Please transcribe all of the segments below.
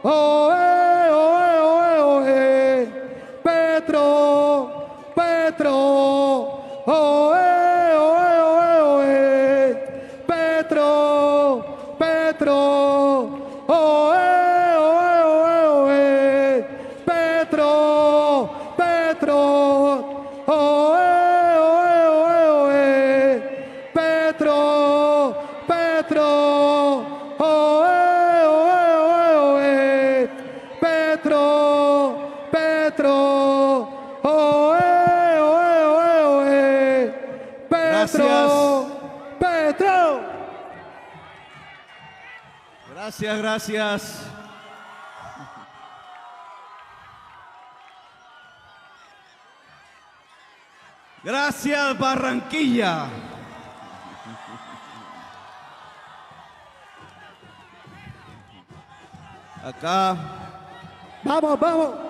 Oe, oe, oe, oe. Petro, Petro. Oe, oe, oe, oe. Petro, Petro. Oe, oe, oe, oe. Petro, Petro. Oe, oe, oe, oe. Petro, Petro. Oe, oe, oe, oe. Petro, Petro. Oe, oe, oe, oe. Petro, Gracias. Petro. Gracias, gracias. Gracias, Barranquilla. Acá. Vamos, vamos.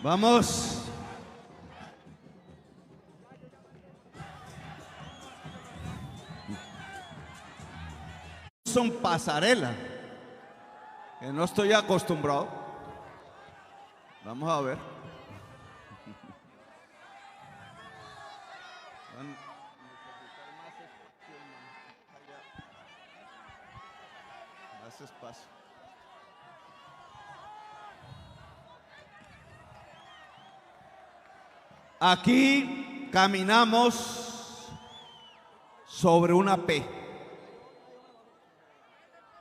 Vamos. Son pasarela, que no estoy acostumbrado. Vamos a ver. Más espacio. Aquí caminamos sobre una P.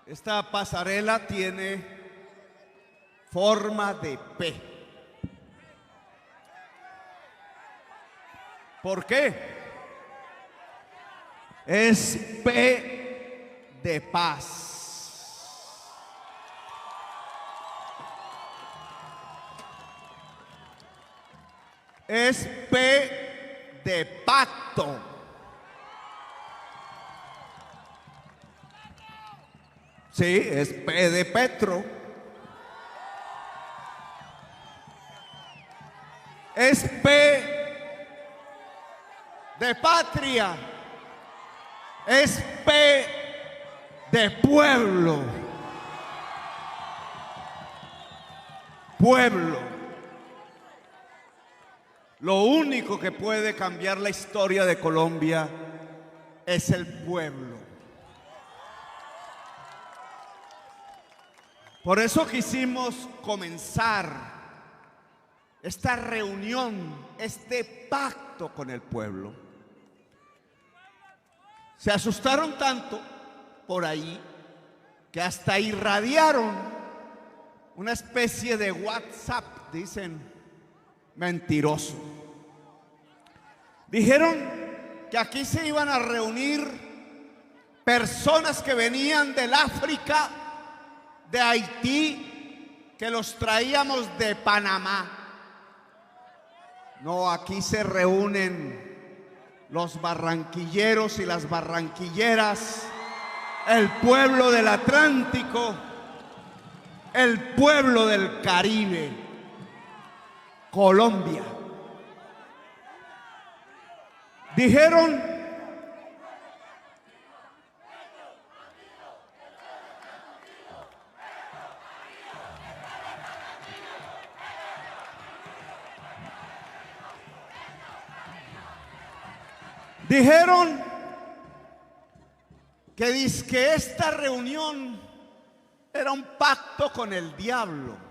Esta pasarela tiene forma de P. ¿Por qué? Es P de paz. Es P de pacto. Sí, es P de Petro. Es P de patria. Es P de pueblo. Pueblo. Lo único que puede cambiar la historia de Colombia es el pueblo. Por eso quisimos comenzar esta reunión, este pacto con el pueblo. Se asustaron tanto por ahí que hasta irradiaron una especie de WhatsApp, dicen. Mentiroso. Dijeron que aquí se iban a reunir personas que venían del África, de Haití, que los traíamos de Panamá. No, aquí se reúnen los barranquilleros y las barranquilleras, el pueblo del Atlántico, el pueblo del Caribe. Colombia. Dijeron que dizque esta reunión era un pacto con el diablo.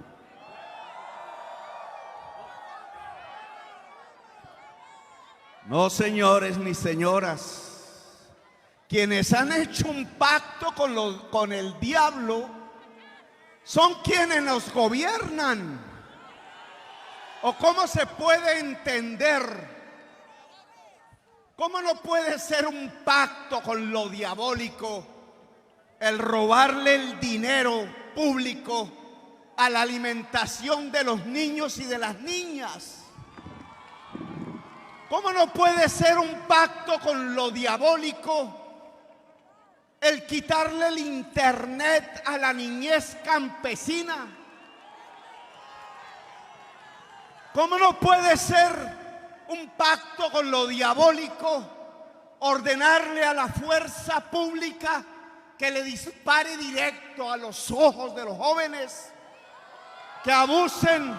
No, señores ni señoras, quienes han hecho un pacto con el diablo son quienes nos gobiernan. ¿O cómo se puede entender? ¿Cómo no puede ser un pacto con lo diabólico el robarle el dinero público a la alimentación de los niños y de las niñas? ¿Cómo no puede ser un pacto con lo diabólico el quitarle el internet a la niñez campesina. ¿Cómo no puede ser un pacto con lo diabólico ordenarle a la fuerza pública que le dispare directo a los ojos de los jóvenes, que abusen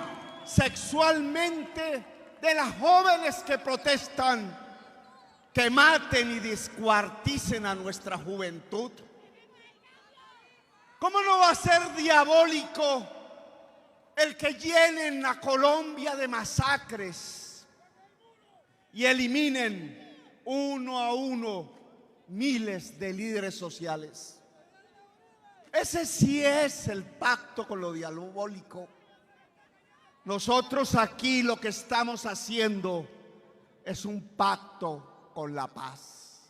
sexualmente de las jóvenes que protestan, que maten y descuarticen a nuestra juventud? ¿Cómo no va a ser diabólico el que llenen a Colombia de masacres y eliminen uno a uno miles de líderes sociales? Ese sí es el pacto con lo diabólico. Nosotros aquí lo que estamos haciendo es un pacto con la paz.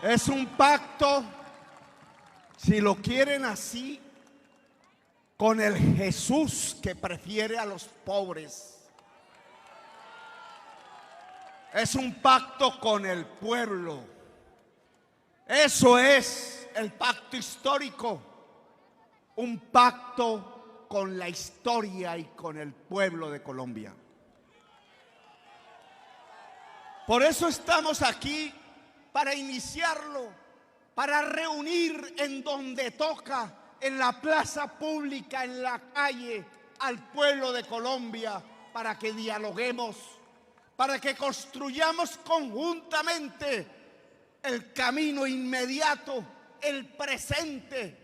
Es un pacto, si lo quieren así, con el Jesús que prefiere a los pobres. Es un pacto con el pueblo. Eso es el pacto histórico. Un pacto con la historia y con el pueblo de Colombia. Por eso estamos aquí, para iniciarlo, para reunir en donde toca, en la plaza pública, en la calle, al pueblo de Colombia, para que dialoguemos, para que construyamos conjuntamente el camino inmediato, el presente,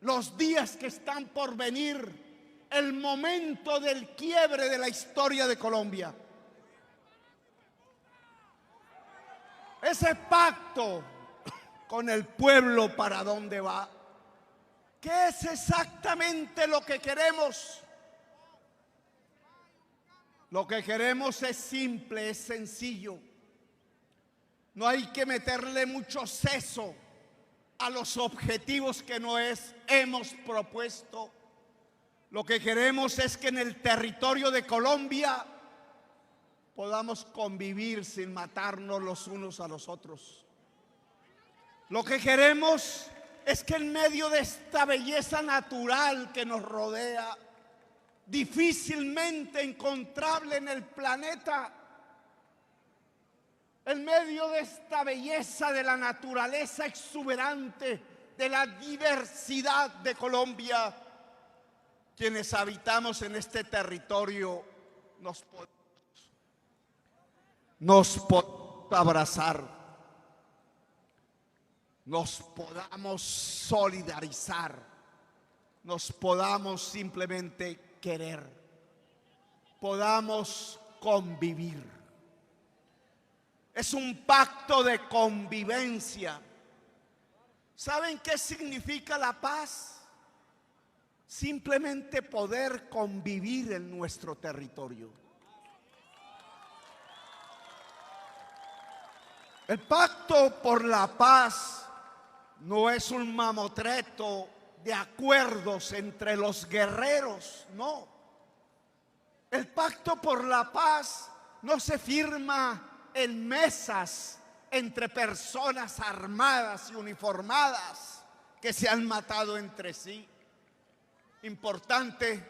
los días que están por venir, el momento del quiebre de la historia de Colombia. Ese pacto con el pueblo, ¿para dónde va? ¿Qué es exactamente lo que queremos? Lo que queremos es simple, es sencillo. No hay que meterle mucho seso a los objetivos que hemos propuesto. Lo que queremos es que en el territorio de Colombia podamos convivir sin matarnos los unos a los otros. Lo que queremos es que en medio de esta belleza natural que nos rodea, difícilmente encontrable en el planeta, en medio de esta belleza de la naturaleza exuberante, de la diversidad de Colombia, quienes habitamos en este territorio nos podamos abrazar, nos podamos solidarizar, nos podamos simplemente querer, podamos convivir. Es un pacto de convivencia. ¿Saben qué significa la paz? Simplemente poder convivir en nuestro territorio. El pacto por la paz no es un mamotreto de acuerdos entre los guerreros, no. El pacto por la paz no se firma en mesas entre personas armadas y uniformadas que se han matado entre sí. Importante,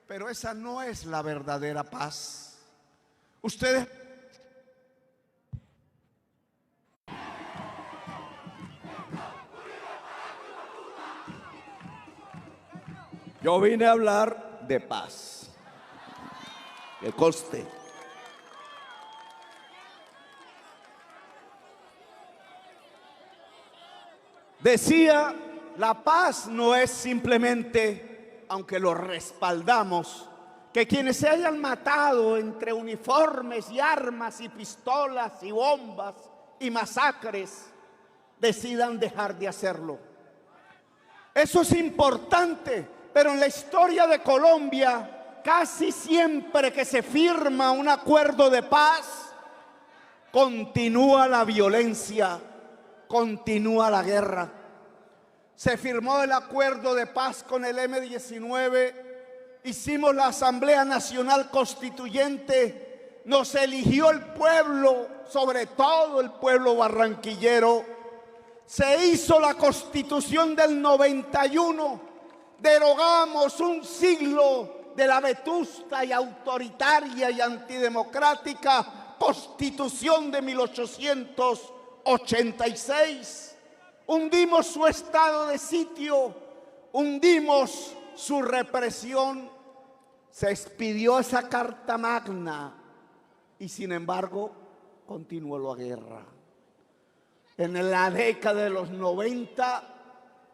pero esa no es la verdadera paz. Ustedes... Yo vine a hablar de paz. Que conste. Decía, la paz no es simplemente, aunque lo respaldamos, que quienes se hayan matado entre uniformes y armas y pistolas y bombas y masacres decidan dejar de hacerlo. Eso es importante, pero en la historia de Colombia, casi siempre que se firma un acuerdo de paz, continúa la violencia, continúa la guerra. Se firmó el acuerdo de paz con el M-19, hicimos la Asamblea Nacional Constituyente nos eligió el pueblo, sobre todo el pueblo barranquillero. Se hizo la Constitución del 91, derogamos un siglo de la vetusta y autoritaria y antidemocrática Constitución de 1886. Hundimos su estado de sitio, hundimos su represión. Se expidió esa Carta Magna y sin embargo continuó la guerra. En la década de los 90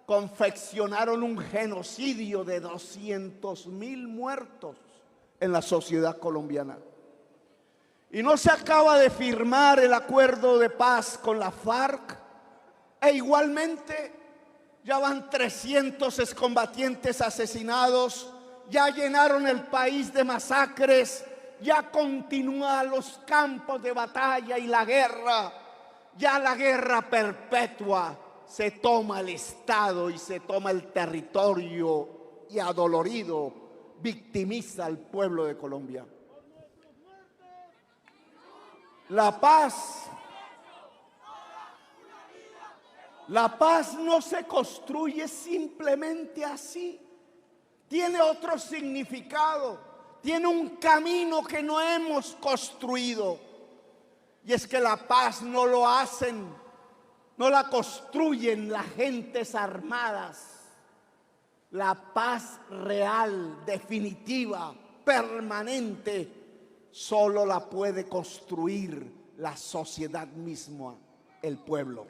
confeccionaron un genocidio de 200.000 muertos en la sociedad colombiana. Y no se acaba de firmar el acuerdo de paz con la FARC, e igualmente ya van 300 excombatientes asesinados, ya llenaron el país de masacres, ya continúan los campos de batalla y la guerra, ya la guerra perpetua. Se toma el Estado y se toma el territorio y adolorido victimiza al pueblo de Colombia. La paz no se construye simplemente así. Tiene otro significado, tiene un camino que no hemos construido. Y es que la paz no lo hacen, no la construyen las gentes armadas. La paz real, definitiva, permanente, solo la puede construir la sociedad misma, el pueblo.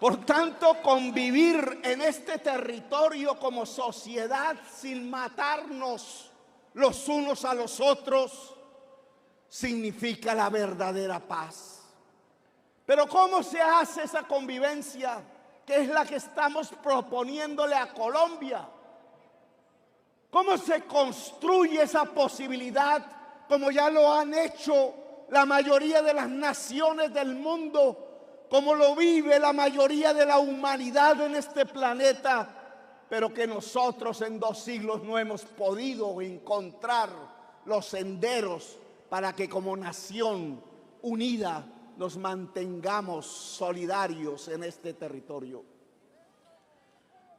Por tanto, convivir en este territorio como sociedad sin matarnos los unos a los otros significa la verdadera paz. Pero ¿cómo se hace esa convivencia? Que es la que estamos proponiéndole a Colombia. ¿Cómo se construye esa posibilidad, como ya lo han hecho la mayoría de las naciones del mundo, como lo vive la mayoría de la humanidad en este planeta, pero que nosotros en 2 siglos no hemos podido encontrar los senderos para que como nación unida nos mantengamos solidarios en este territorio?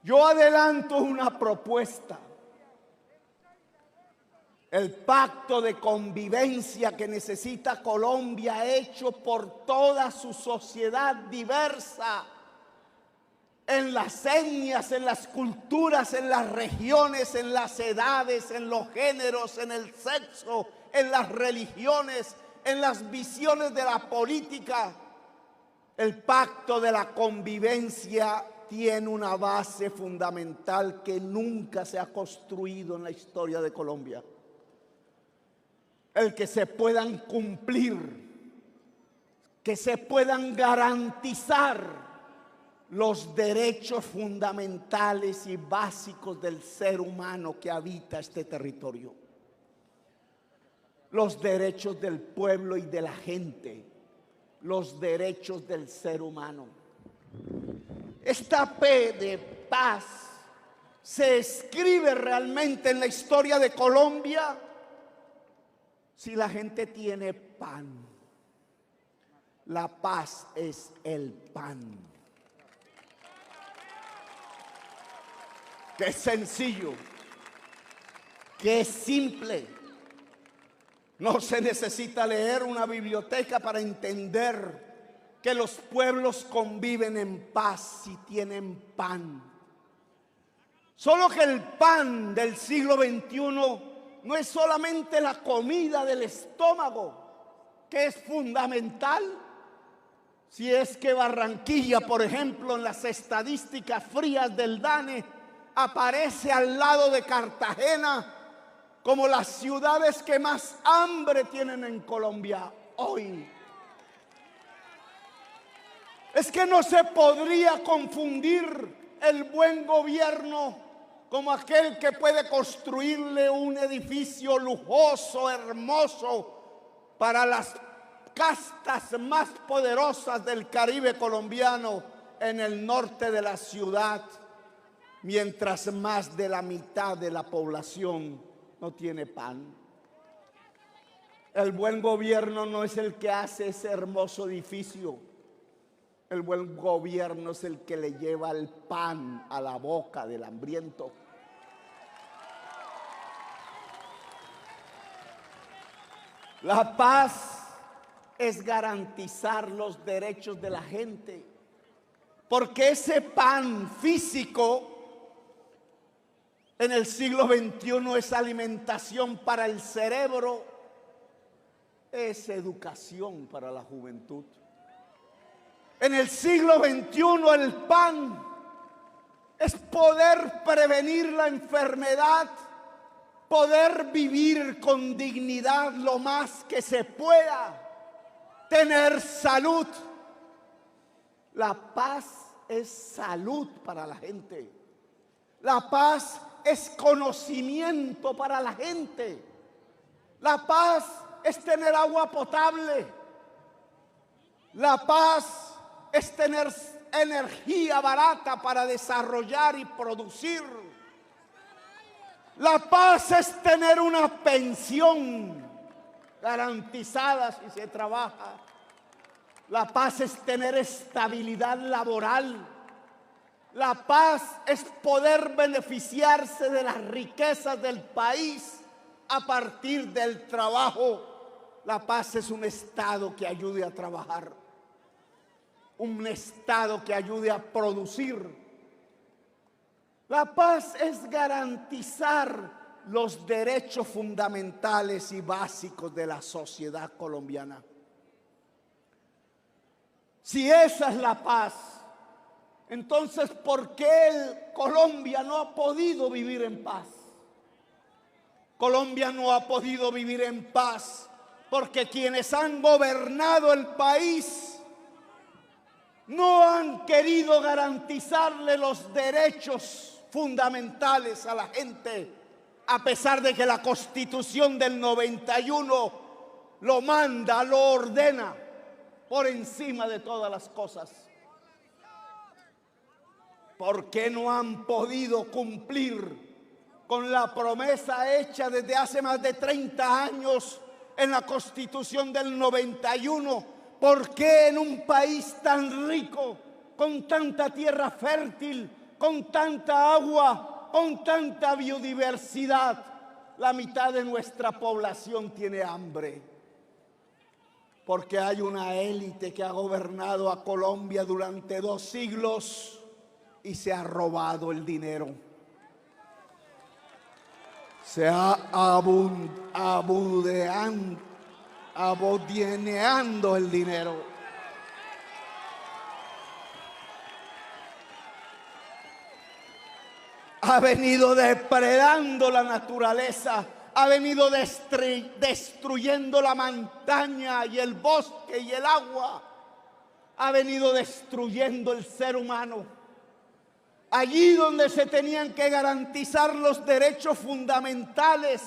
Yo adelanto una propuesta. El pacto de convivencia que necesita Colombia, hecho por toda su sociedad diversa, en las etnias, en las culturas, en las regiones, en las edades, en los géneros, en el sexo, en las religiones, en las visiones de la política. El pacto de la convivencia tiene una base fundamental que nunca se ha construido en la historia de Colombia. El que se puedan cumplir, que se puedan garantizar los derechos fundamentales y básicos del ser humano que habita este territorio. Los derechos del pueblo y de la gente, los derechos del ser humano. Esta P de paz se escribe realmente en la historia de Colombia si la gente tiene pan. La paz es el pan. Que es sencillo, que es simple. No se necesita leer una biblioteca para entender que los pueblos conviven en paz si tienen pan. Solo que el pan del siglo XXI no es solamente la comida del estómago, que es fundamental. Si es que Barranquilla, por ejemplo, en las estadísticas frías del DANE, aparece al lado de Cartagena como las ciudades que más hambre tienen en Colombia hoy. Es que no se podría confundir el buen gobierno como aquel que puede construirle un edificio lujoso, hermoso, para las castas más poderosas del Caribe colombiano en el norte de la ciudad. mientras más de la mitad de la población no tiene pan. El buen gobierno no es el que hace ese hermoso edificio. El buen gobierno es el que le lleva el pan a la boca del hambriento. La paz es garantizar los derechos de la gente, porque ese pan físico en el siglo XXI es alimentación para el cerebro, es educación para la juventud. En el siglo XXI el pan es poder prevenir la enfermedad, poder vivir con dignidad lo más que se pueda, tener salud. La paz es salud para la gente. La paz es conocimiento para la gente. La paz es tener agua potable. La paz es tener energía barata para desarrollar y producir. La paz es tener una pensión garantizada si se trabaja. La paz es tener estabilidad laboral. La paz es poder beneficiarse de las riquezas del país a partir del trabajo. La paz es un Estado que ayude a trabajar, un Estado que ayude a producir. La paz es garantizar los derechos fundamentales y básicos de la sociedad colombiana. Si esa es la paz, entonces ¿por qué Colombia no ha podido vivir en paz? Colombia no ha podido vivir en paz porque quienes han gobernado el país no han querido garantizarle los derechos fundamentales a la gente, a pesar de que la Constitución del 91 lo manda, lo ordena por encima de todas las cosas. ¿Por qué no han podido cumplir con la promesa hecha desde hace más de 30 años en la Constitución del 91? ¿Por qué en un país tan rico, con tanta tierra fértil, con tanta agua, con tanta biodiversidad, la mitad de nuestra población tiene hambre? Porque hay una élite que ha gobernado a Colombia durante 2 siglos y se ha robado el dinero. Se ha abodineando el dinero. Ha venido depredando la naturaleza, ha venido destruyendo la montaña y el bosque y el agua, ha venido destruyendo el ser humano. Allí donde se tenían que garantizar los derechos fundamentales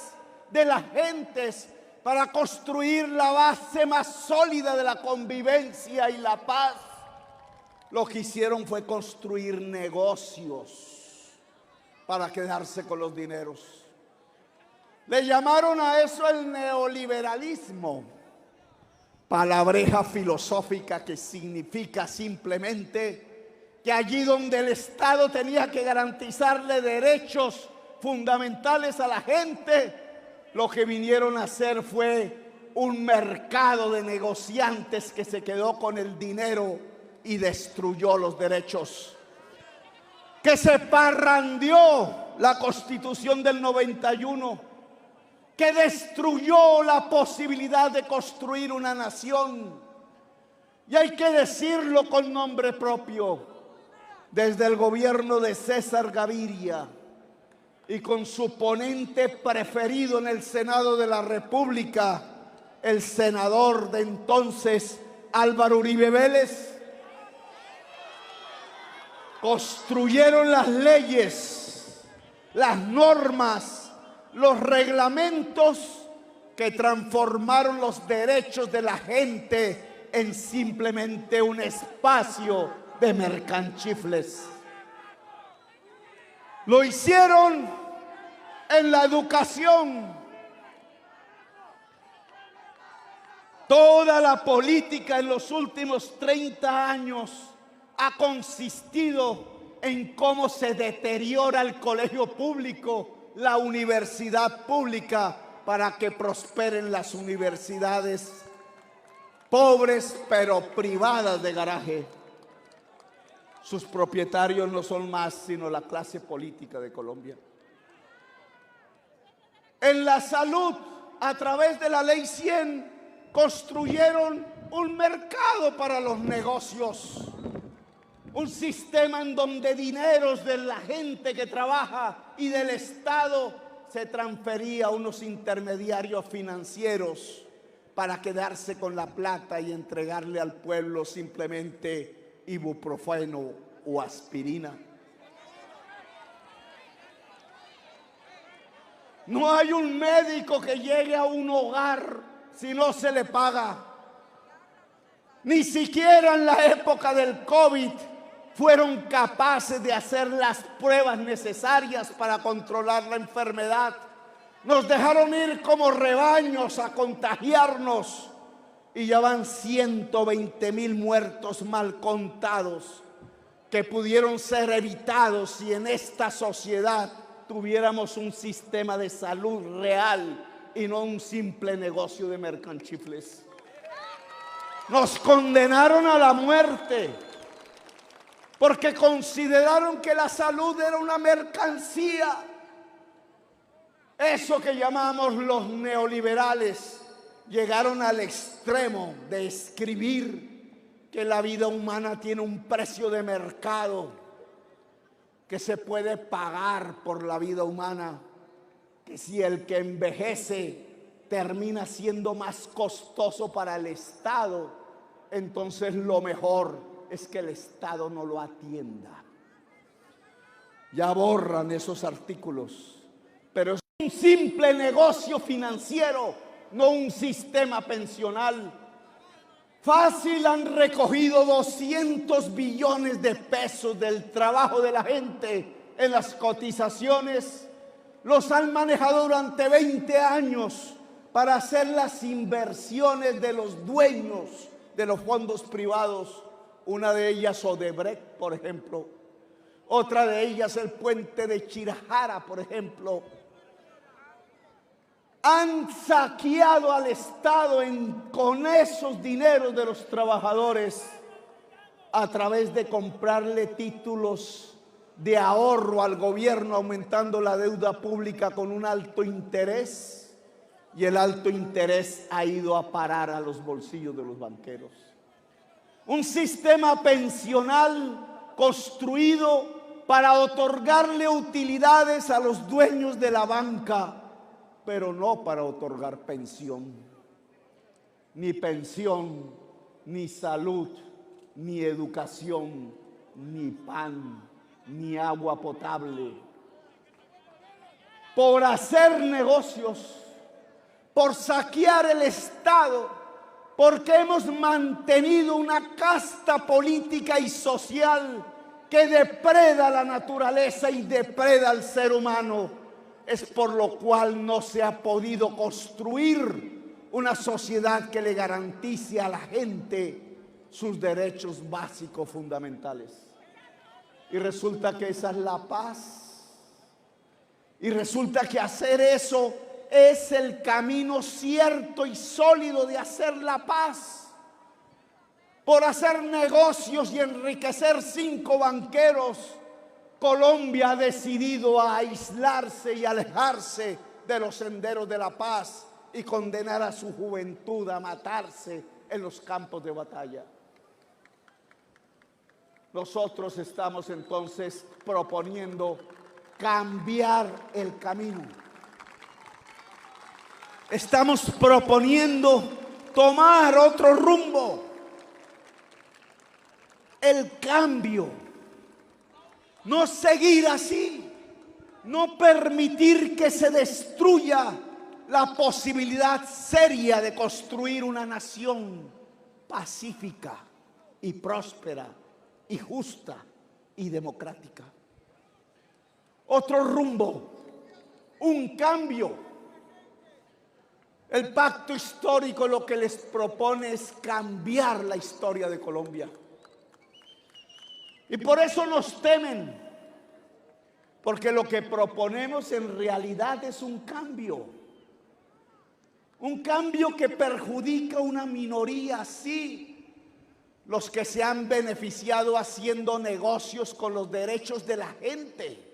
de las gentes para construir la base más sólida de la convivencia y la paz, lo que hicieron fue construir negocios para quedarse con los dineros. Le llamaron a eso el neoliberalismo, palabreja filosófica que significa simplemente que allí donde el Estado tenía que garantizarle derechos fundamentales a la gente, lo que vinieron a hacer fue un mercado de negociantes que se quedó con el dinero y destruyó los derechos, que se parrandeó la Constitución del 91, que destruyó la posibilidad de construir una nación. Y hay que decirlo con nombre propio. Desde el gobierno de César Gaviria y con su ponente preferido en el Senado de la República, el senador de entonces Álvaro Uribe Vélez, construyeron las leyes, las normas, los reglamentos que transformaron los derechos de la gente en simplemente un espacio de mercanchifles. Lo hicieron en la educación. Toda la política en los últimos 30 años ha consistido en cómo se deteriora el colegio público, la universidad pública, para que prosperen las universidades pobres pero privadas de garaje. Sus propietarios no son más sino la clase política de Colombia. En la salud, a través de la Ley 100, construyeron un mercado para los negocios, un sistema en donde dineros de la gente que trabaja y del Estado se transfería a unos intermediarios financieros para quedarse con la plata y entregarle al pueblo simplemente ibuprofeno o aspirina. No hay un médico que llegue a un hogar si no se le paga. Ni siquiera en la época del COVID fueron capaces de hacer las pruebas necesarias para controlar la enfermedad. Nos dejaron ir como rebaños a contagiarnos y ya van 120,000 muertos mal contados que pudieron ser evitados si en esta sociedad tuviéramos un sistema de salud real y no un simple negocio de mercanchifles. Nos condenaron a la muerte porque consideraron que la salud era una mercancía. Eso que llamamos los neoliberales llegaron al extremo de escribir que la vida humana tiene un precio de mercado, que se puede pagar por la vida humana, que si el que envejece termina siendo más costoso para el Estado, entonces lo mejor es que el Estado no lo atienda. Ya borran esos artículos, pero es un simple negocio financiero, no un sistema pensional. Fácil han recogido 200 billones de pesos del trabajo de la gente en las cotizaciones. Los han manejado durante 20 años para hacer las inversiones de los dueños de los fondos privados. Una de ellas Odebrecht, por ejemplo. Otra de ellas el puente de Chirajara, por ejemplo. Han saqueado al Estado con esos dineros de los trabajadores a través de comprarle títulos de ahorro al gobierno, aumentando la deuda pública con un alto interés, y el alto interés ha ido a parar a los bolsillos de los banqueros. Un sistema pensional construido para otorgarle utilidades a los dueños de la banca, pero no para otorgar pensión, ni salud, ni educación, ni pan, ni agua potable. Por hacer negocios, por saquear el Estado, porque hemos mantenido una casta política y social que depreda la naturaleza y depreda al ser humano. Es por lo cual no se ha podido construir una sociedad que le garantice a la gente sus derechos básicos fundamentales. Y resulta que esa es la paz. Y resulta que hacer eso es el camino cierto y sólido de hacer la paz. Por hacer negocios y enriquecer 5 banqueros, Colombia ha decidido aislarse y alejarse de los senderos de la paz y condenar a su juventud a matarse en los campos de batalla. Nosotros estamos entonces proponiendo cambiar el camino. Estamos proponiendo tomar otro rumbo. El cambio. No seguir así, no permitir que se destruya la posibilidad seria de construir una nación pacífica y próspera y justa y democrática. otro rumbo, un cambio. El pacto histórico lo que les propone es cambiar la historia de Colombia. Y por eso nos temen, porque lo que proponemos en realidad es un cambio que perjudica a una minoría, sí, los que se han beneficiado haciendo negocios con los derechos de la gente.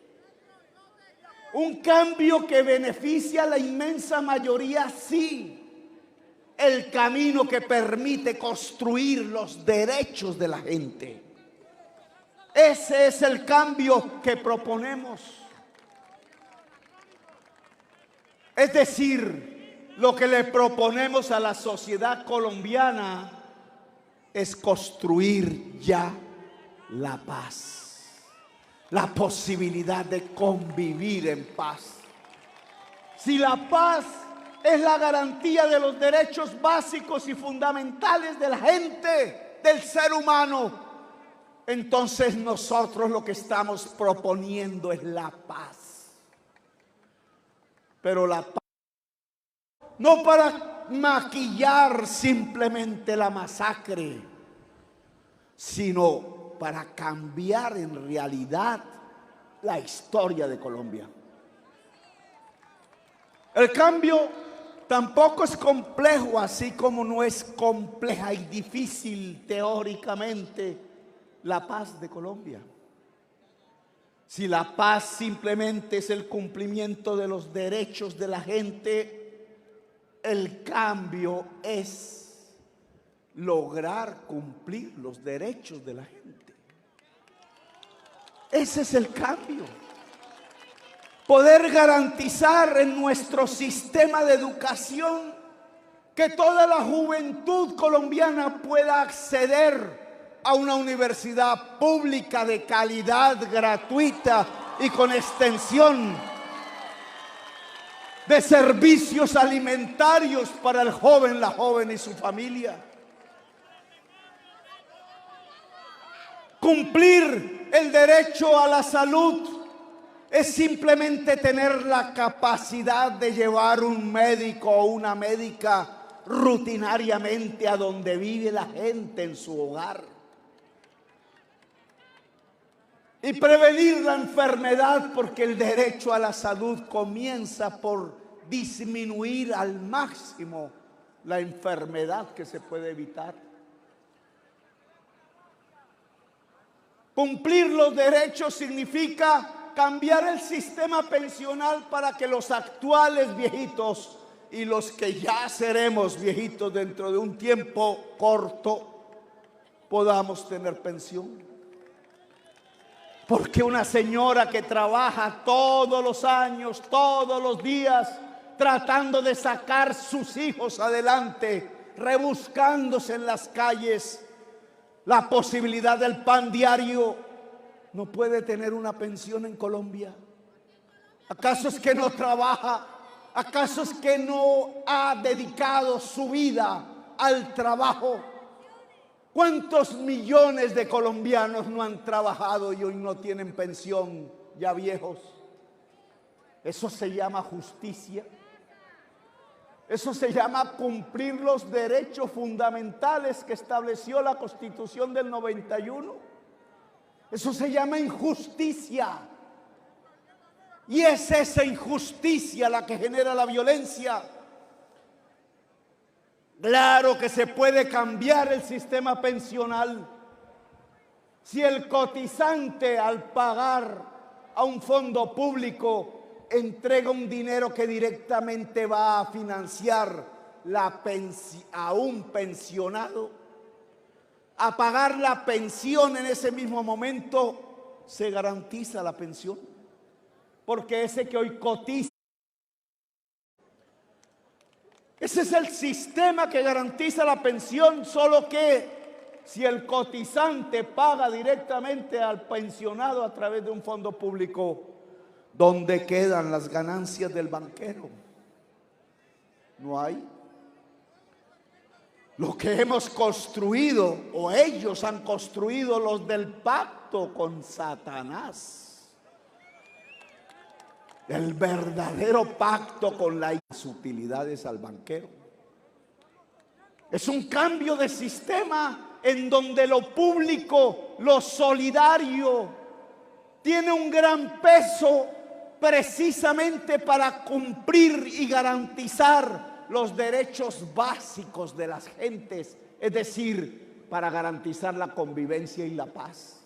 Un cambio que beneficia a la inmensa mayoría, sí, el camino que permite construir los derechos de la gente. Ese es el cambio que proponemos. Es decir, lo que le proponemos a la sociedad colombiana es construir ya la paz, la posibilidad de convivir en paz. Si la paz es la garantía de los derechos básicos y fundamentales de la gente, del ser humano, entonces nosotros lo que estamos proponiendo es la paz. Pero la paz no para maquillar simplemente la masacre, sino para cambiar en realidad la historia de Colombia. El cambio tampoco es complejo, así como no es compleja y difícil teóricamente la paz de Colombia. Si la paz simplemente es el cumplimiento de los derechos de la gente, el cambio es lograr cumplir los derechos de la gente. Ese es el cambio. Poder garantizar en nuestro sistema de educación que toda la juventud colombiana pueda acceder a una universidad pública de calidad, gratuita y con extensión de servicios alimentarios para el joven, la joven y su familia. Cumplir el derecho a la salud es simplemente tener la capacidad de llevar un médico o una médica rutinariamente a donde vive la gente en su hogar. Y prevenir la enfermedad, porque el derecho a la salud comienza por disminuir al máximo la enfermedad que se puede evitar. Cumplir los derechos significa cambiar el sistema pensional para que los actuales viejitos y los que ya seremos viejitos dentro de un tiempo corto podamos tener pensión. Porque una señora que trabaja todos los años, todos los días, tratando de sacar sus hijos adelante, rebuscándose en las calles la posibilidad del pan diario, no puede tener una pensión en Colombia? ¿Acaso es que no trabaja? ¿Acaso es que no ha dedicado su vida al trabajo? ¿Cuántos millones de colombianos no han trabajado y hoy no tienen pensión, ya viejos? Eso se llama justicia. Eso se llama cumplir los derechos fundamentales que estableció la Constitución del 91. Eso se llama injusticia. Y es esa injusticia la que genera la violencia. Claro que se puede cambiar el sistema pensional si el cotizante, al pagar a un fondo público, entrega un dinero que directamente va a financiar a un pensionado. A pagar la pensión en ese mismo momento se garantiza la pensión, porque ese que hoy cotiza, ese es el sistema que garantiza la pensión, solo que si el cotizante paga directamente al pensionado a través de un fondo público, ¿dónde quedan las ganancias del banquero? No hay. Lo que hemos construido, o ellos han construido, los del pacto con Satanás, El verdadero pacto con las utilidades al banquero. Es un cambio de sistema en donde lo público, lo solidario, tiene un gran peso precisamente para cumplir y garantizar los derechos básicos de las gentes, es decir, para garantizar la convivencia y la paz.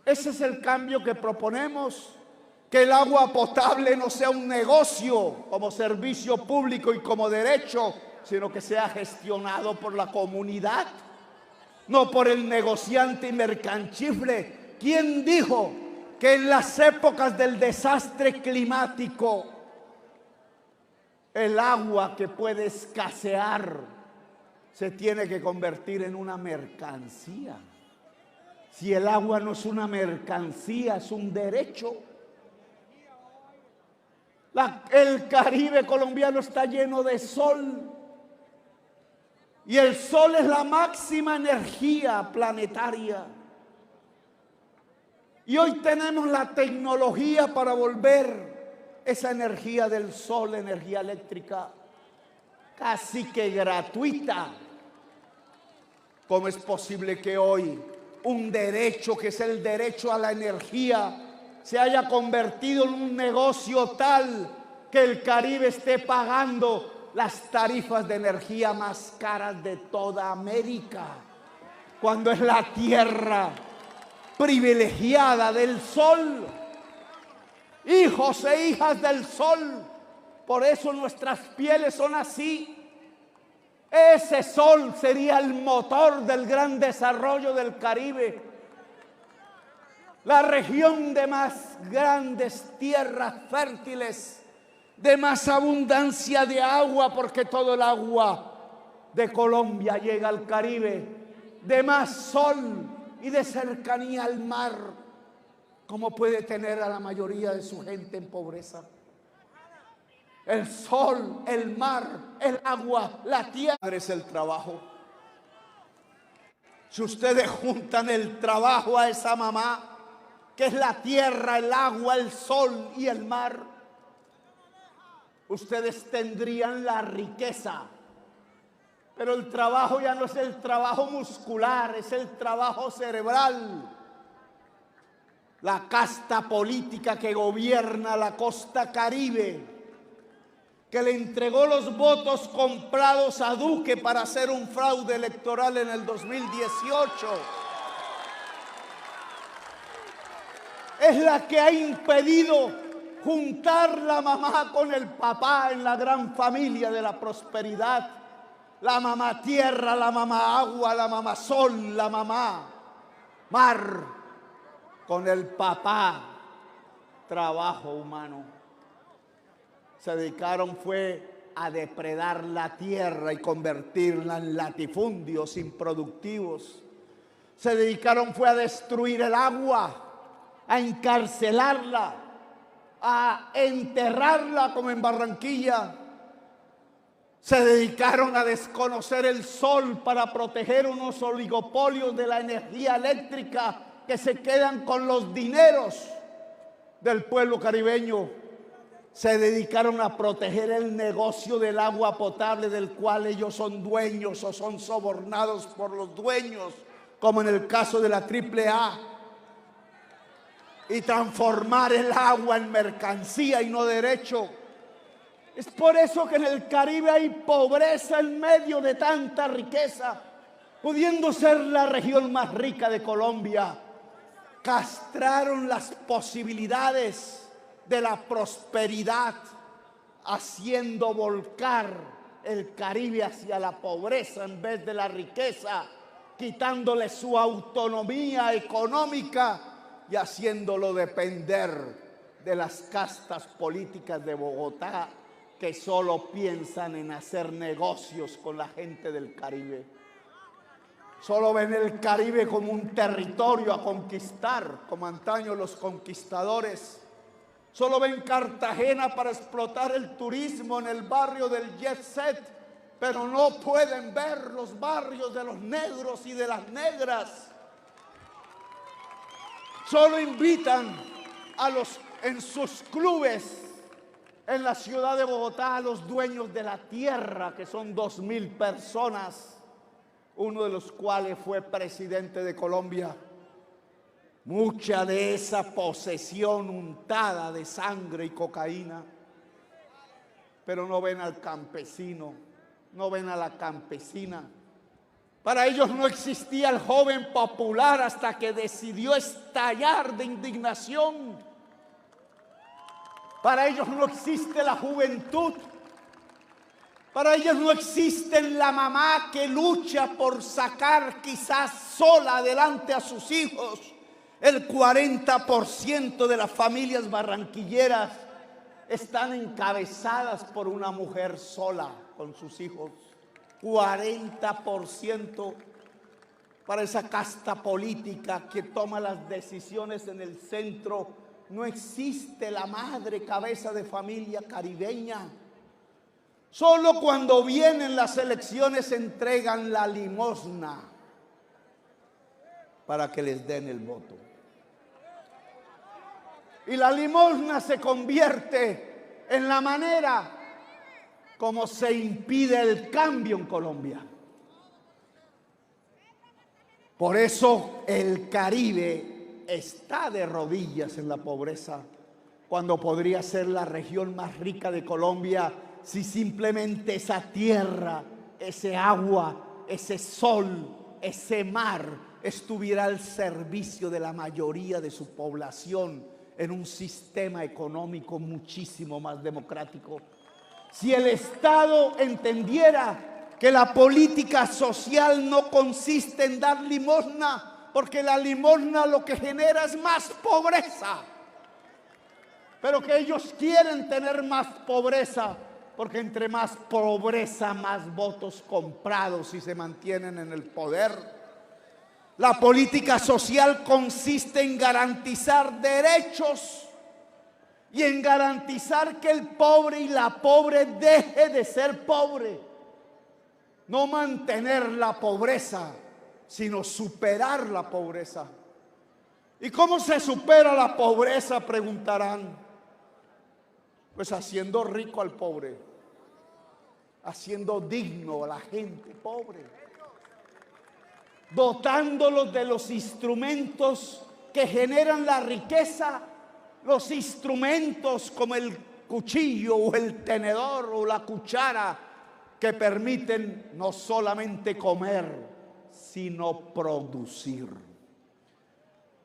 Ese es el cambio que proponemos, que el agua potable no sea un negocio como servicio público y como derecho, sino que sea gestionado por la comunidad, no por el negociante y mercanchifle. ¿Quién dijo que en las épocas del desastre climático el agua que puede escasear se tiene que convertir en una mercancía? Si el agua no es una mercancía, es un derecho. El Caribe colombiano está lleno de sol. Y el sol es la máxima energía planetaria. Y hoy tenemos la tecnología para volver esa energía del sol, energía eléctrica, casi que gratuita. ¿Cómo es posible que hoy un derecho que es el derecho a la energía se haya convertido en un negocio tal que el Caribe esté pagando las tarifas de energía más caras de toda América, cuando es la tierra privilegiada del sol, hijos e hijas del sol? Por eso nuestras pieles son así. Ese sol sería el motor del gran desarrollo del Caribe, la región de más grandes tierras fértiles, de más abundancia de agua, porque todo el agua de Colombia llega al Caribe, de más sol y de cercanía al mar. ¿Cómo puede tener a la mayoría de su gente en pobreza? El sol, el mar, el agua, la tierra es el trabajo. Si ustedes juntan el trabajo a esa mamá, que es la tierra, el agua, el sol y el mar, ustedes tendrían la riqueza. Pero el trabajo ya no es el trabajo muscular, es el trabajo cerebral. La casta política que gobierna la costa Caribe, que le entregó los votos comprados a Duque para hacer un fraude electoral en el 2018, es la que ha impedido juntar la mamá con el papá en la gran familia de la prosperidad. La mamá tierra, la mamá agua, la mamá sol, la mamá mar, con el papá trabajo humano. Se dedicaron fue a depredar la tierra y convertirla en latifundios improductivos. Se dedicaron fue a destruir el agua, a encarcelarla, a enterrarla como en Barranquilla. Se dedicaron a desconocer el sol para proteger unos oligopolios de la energía eléctrica que se quedan con los dineros del pueblo caribeño. Se dedicaron a proteger el negocio del agua potable, del cual ellos son dueños o son sobornados por los dueños, como en el caso de la AAA, y transformar el agua en mercancía y no derecho. Es por eso que en el Caribe hay pobreza en medio de tanta riqueza, pudiendo ser la región más rica de Colombia. Castraron las posibilidades de la prosperidad, haciendo volcar el Caribe hacia la pobreza en vez de la riqueza, quitándole su autonomía económica y haciéndolo depender de las castas políticas de Bogotá, que solo piensan en hacer negocios con la gente del Caribe. Solo ven el Caribe como un territorio a conquistar, como antaño los conquistadores. Solo ven Cartagena para explotar el turismo en el barrio del jet set, pero no pueden ver los barrios de los negros y de las negras. Solo invitan a los en sus clubes en la ciudad de Bogotá a los dueños de la tierra, que son 2.000 personas, uno de los cuales fue presidente de Colombia. Mucha de esa posesión untada de sangre y cocaína. Pero no ven al campesino, no ven a la campesina. Para ellos no existía el joven popular hasta que decidió estallar de indignación. Para ellos no existe la juventud. Para ellos no existe la mamá que lucha por sacar quizás sola adelante a sus hijos. El 40% de las familias barranquilleras están encabezadas por una mujer sola con sus hijos. 40% para esa casta política que toma las decisiones en el centro. No existe la madre cabeza de familia caribeña. Solo cuando vienen las elecciones entregan la limosna para que les den el voto. Y la limosna se convierte en la manera como se impide el cambio en Colombia. Por eso el Caribe está de rodillas en la pobreza, cuando podría ser la región más rica de Colombia si simplemente esa tierra, ese agua, ese sol, ese mar estuviera al servicio de la mayoría de su población en un sistema económico muchísimo más democrático. Si el Estado entendiera que la política social no consiste en dar limosna, porque la limosna lo que genera es más pobreza, pero que ellos quieren tener más pobreza, porque entre más pobreza, más votos comprados y se mantienen en el poder. La política social consiste en garantizar derechos y en garantizar que el pobre y la pobre deje de ser pobre. No mantener la pobreza, sino superar la pobreza. ¿Y cómo se supera la pobreza?, preguntarán. Pues haciendo rico al pobre, haciendo digno a la gente pobre, dotándolos de los instrumentos que generan la riqueza, los instrumentos como el cuchillo o el tenedor o la cuchara que permiten no solamente comer, sino producir.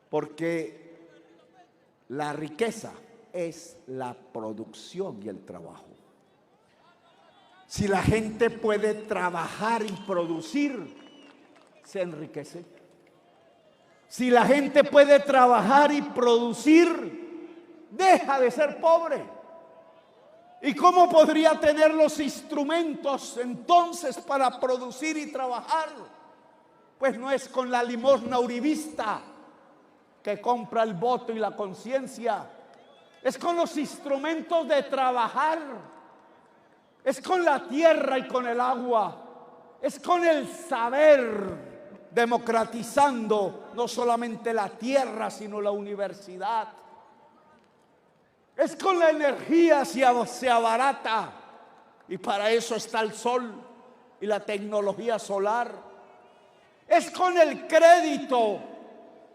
Porque la riqueza es la producción y el trabajo. Si la gente puede trabajar y producir, se enriquece. Si la gente puede trabajar y producir, deja de ser pobre. ¿Y cómo podría tener los instrumentos entonces para producir y trabajar? Pues no es con la limosna uribista que compra el voto y la conciencia. Es con los instrumentos de trabajar. Es con la tierra y con el agua. Es con el saber, democratizando no solamente la tierra, sino la universidad. Es con la energía, se abarata. Y para eso está el sol y la tecnología solar. Es con el crédito,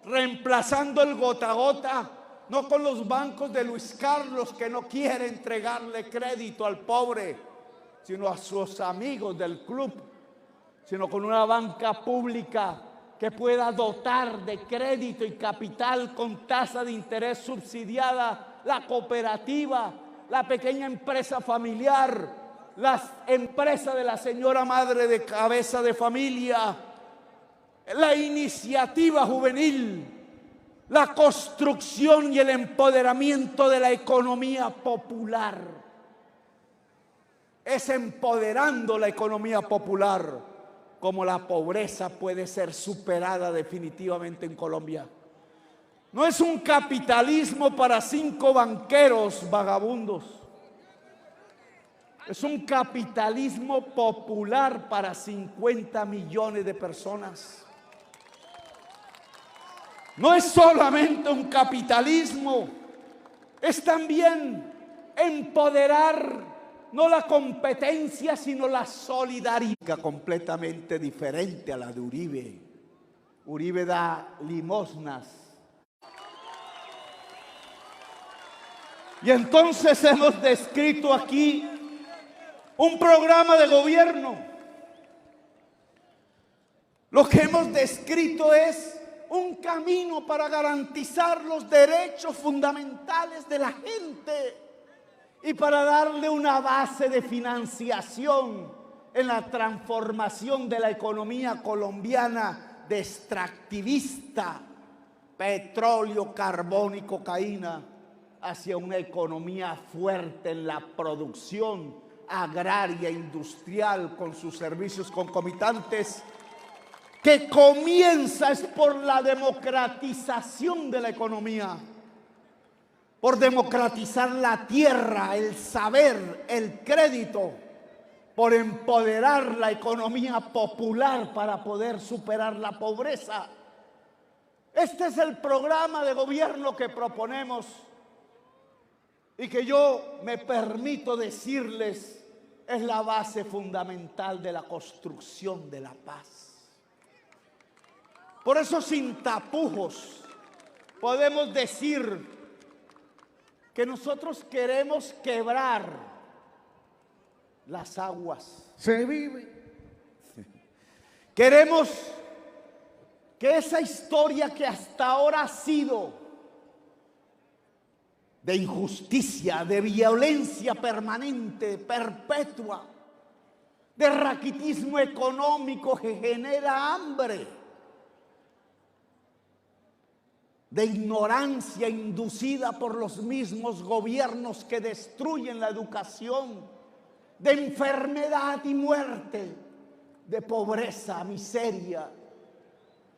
reemplazando el gota a gota, no con los bancos de Luis Carlos, que no quiere entregarle crédito al pobre, sino a sus amigos del club, sino con una banca pública que pueda dotar de crédito y capital con tasa de interés subsidiada la cooperativa, la pequeña empresa familiar, las empresas de la señora madre de cabeza de familia, la iniciativa juvenil, la construcción y el empoderamiento de la economía popular. Es empoderando la economía popular como la pobreza puede ser superada definitivamente en Colombia. No es un capitalismo para 5 banqueros vagabundos. Es un capitalismo popular para 50 millones de personas. No es solamente un capitalismo, es también empoderar no la competencia, sino la solidaridad, completamente diferente a la de Uribe. Uribe da limosnas. Y entonces hemos descrito aquí un programa de gobierno. Lo que hemos descrito es un camino para garantizar los derechos fundamentales de la gente y para darle una base de financiación en la transformación de la economía colombiana de extractivista, petróleo, carbón y cocaína, hacia una economía fuerte en la producción agraria, industrial, con sus servicios concomitantes, que comienza es por la democratización de la economía, por democratizar la tierra, el saber, el crédito, por empoderar la economía popular para poder superar la pobreza. Este es el programa de gobierno que proponemos y que yo me permito decirles es la base fundamental de la construcción de la paz. Por eso, sin tapujos, podemos decir que nosotros queremos quebrar las aguas. Se vive. Queremos que esa historia que hasta ahora ha sido de injusticia, de violencia permanente, perpetua, de raquitismo económico que genera hambre, de ignorancia inducida por los mismos gobiernos que destruyen la educación, de enfermedad y muerte, de pobreza, miseria,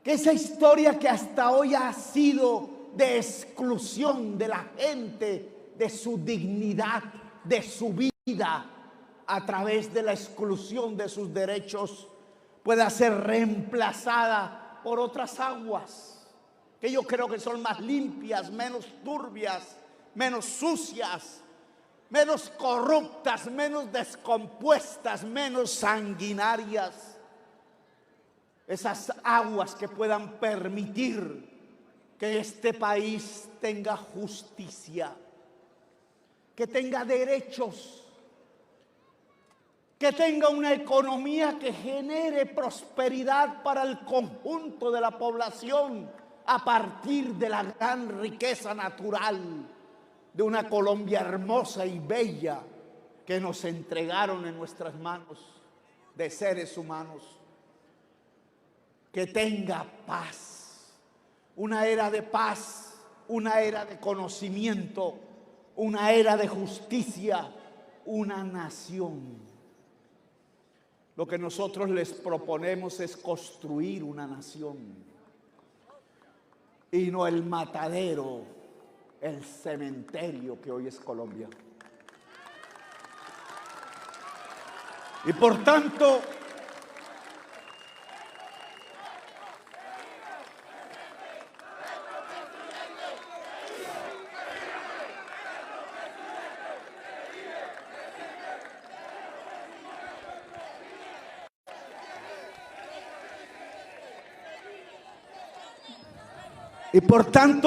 que esa historia que hasta hoy ha sido de exclusión de la gente, de su dignidad, de su vida, a través de la exclusión de sus derechos, pueda ser reemplazada por otras aguas, que yo creo que son más limpias, menos turbias, menos sucias, menos corruptas, menos descompuestas, menos sanguinarias. Esas aguas que puedan permitir que este país tenga justicia, que tenga derechos, que tenga una economía que genere prosperidad para el conjunto de la población a partir de la gran riqueza natural de una Colombia hermosa y bella que nos entregaron en nuestras manos de seres humanos. Que tenga paz. Una era de paz, una era de conocimiento, una era de justicia, una nación. Lo que nosotros les proponemos es construir una nación y no el matadero, el cementerio que hoy es Colombia. Y por tanto,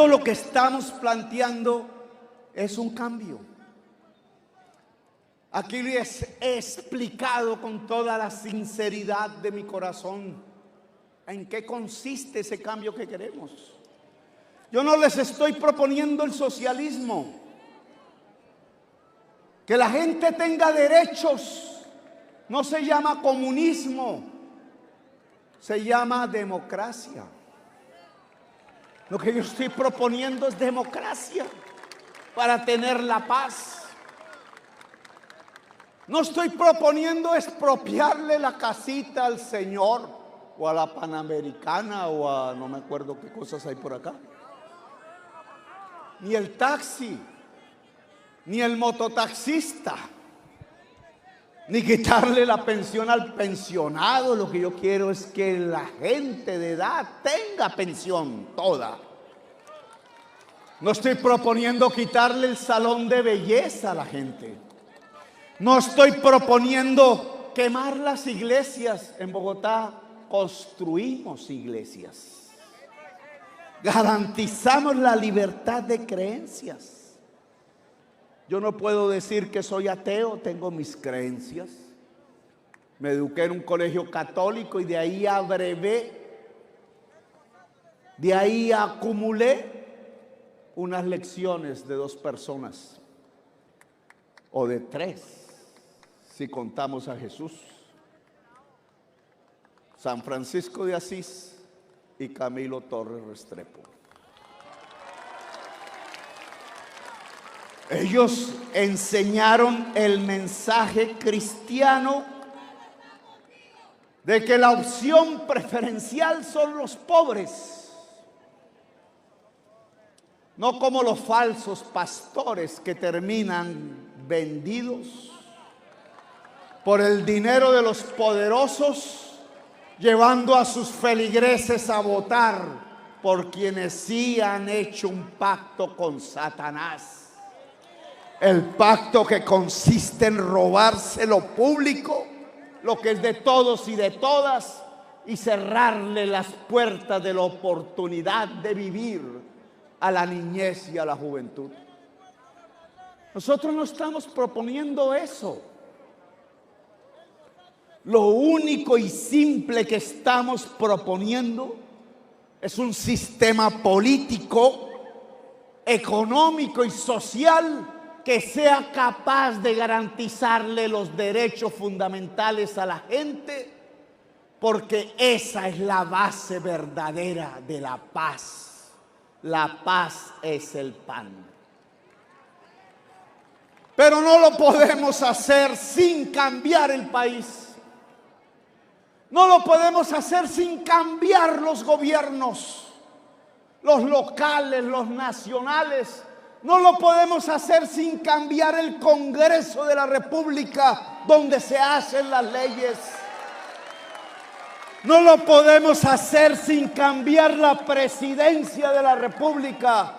lo que estamos planteando es un cambio. Aquí les he explicado con toda la sinceridad de mi corazón en qué consiste ese cambio que queremos. Yo no les estoy proponiendo el socialismo. Que la gente tenga derechos no se llama comunismo, se llama democracia. Lo que yo estoy proponiendo es democracia para tener la paz. No estoy proponiendo expropiarle la casita al señor o a la Panamericana o a no me acuerdo qué cosas hay por acá. Ni el taxi, ni el mototaxista, ni quitarle la pensión al pensionado. Lo que yo quiero es que la gente de edad tenga pensión toda. No estoy proponiendo quitarle el salón de belleza a la gente. No estoy proponiendo quemar las iglesias. En Bogotá construimos iglesias. Garantizamos la libertad de creencias. Yo no puedo decir que soy ateo, tengo mis creencias. Me eduqué en un colegio católico y de ahí abrevé, de ahí acumulé unas lecciones de 2 personas, o de 3, si contamos a Jesús: San Francisco de Asís y Camilo Torres Restrepo. Ellos enseñaron el mensaje cristiano de que la opción preferencial son los pobres. No como los falsos pastores que terminan vendidos por el dinero de los poderosos, llevando a sus feligreses a votar por quienes sí han hecho un pacto con Satanás. El pacto que consiste en robarse lo público, lo que es de todos y de todas, y cerrarle las puertas de la oportunidad de vivir a la niñez y a la juventud. Nosotros no estamos proponiendo eso. Lo único y simple que estamos proponiendo es un sistema político, económico y social que sea capaz de garantizarle los derechos fundamentales a la gente, porque esa es la base verdadera de la paz. La paz es el pan. Pero no lo podemos hacer sin cambiar el país. No lo podemos hacer sin cambiar los gobiernos, los locales, los nacionales. No lo podemos hacer sin cambiar el Congreso de la República, donde se hacen las leyes. No lo podemos hacer sin cambiar la presidencia de la República.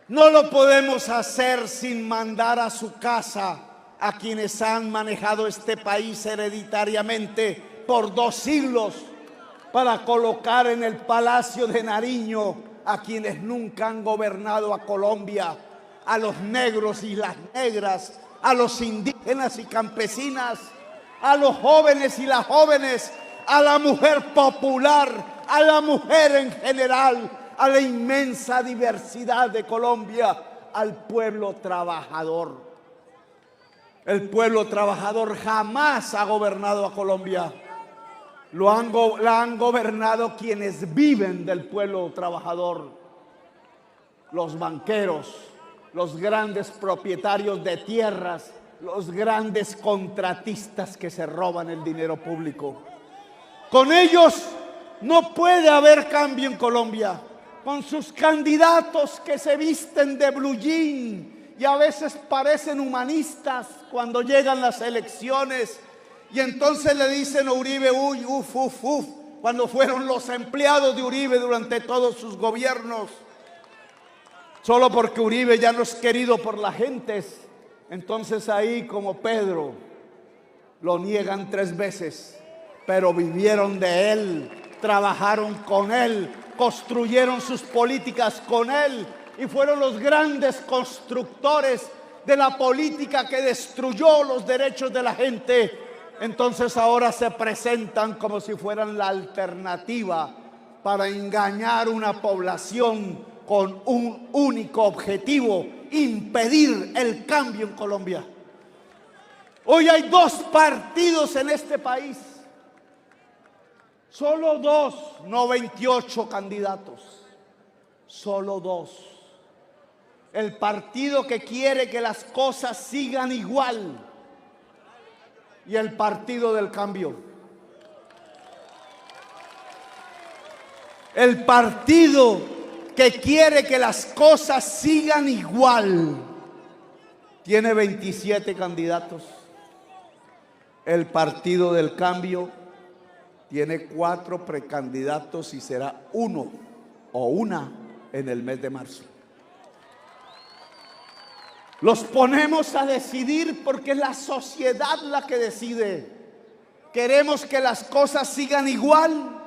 No lo podemos hacer sin mandar a su casa a quienes han manejado este país hereditariamente por 2 siglos, para colocar en el Palacio de Nariño a quienes nunca han gobernado a Colombia, a los negros y las negras, a los indígenas y campesinas, a los jóvenes y las jóvenes, a la mujer popular, a la mujer en general, a la inmensa diversidad de Colombia, al pueblo trabajador. El pueblo trabajador jamás ha gobernado a Colombia. La han gobernado quienes viven del pueblo trabajador: los banqueros, los grandes propietarios de tierras, los grandes contratistas que se roban el dinero público. Con ellos no puede haber cambio en Colombia. Con sus candidatos que se visten de blue jean y a veces parecen humanistas cuando llegan las elecciones, y entonces le dicen a Uribe, uy, uf, uf, uf, cuando fueron los empleados de Uribe durante todos sus gobiernos. Solo porque Uribe ya no es querido por la gente, entonces ahí, como Pedro, lo niegan 3 veces, pero vivieron de él, trabajaron con él, construyeron sus políticas con él y fueron los grandes constructores de la política que destruyó los derechos de la gente. Entonces ahora se presentan como si fueran la alternativa para engañar una población con un único objetivo: impedir el cambio en Colombia. Hoy hay 2 partidos en este país, solo 2, no 28 candidatos, solo 2. El partido que quiere que las cosas sigan igual y el Partido del Cambio. El partido que quiere que las cosas sigan igual tiene 27 candidatos. El Partido del Cambio tiene 4 precandidatos y será uno o una en el mes de marzo. Los ponemos a decidir porque es la sociedad la que decide. ¿Queremos que las cosas sigan igual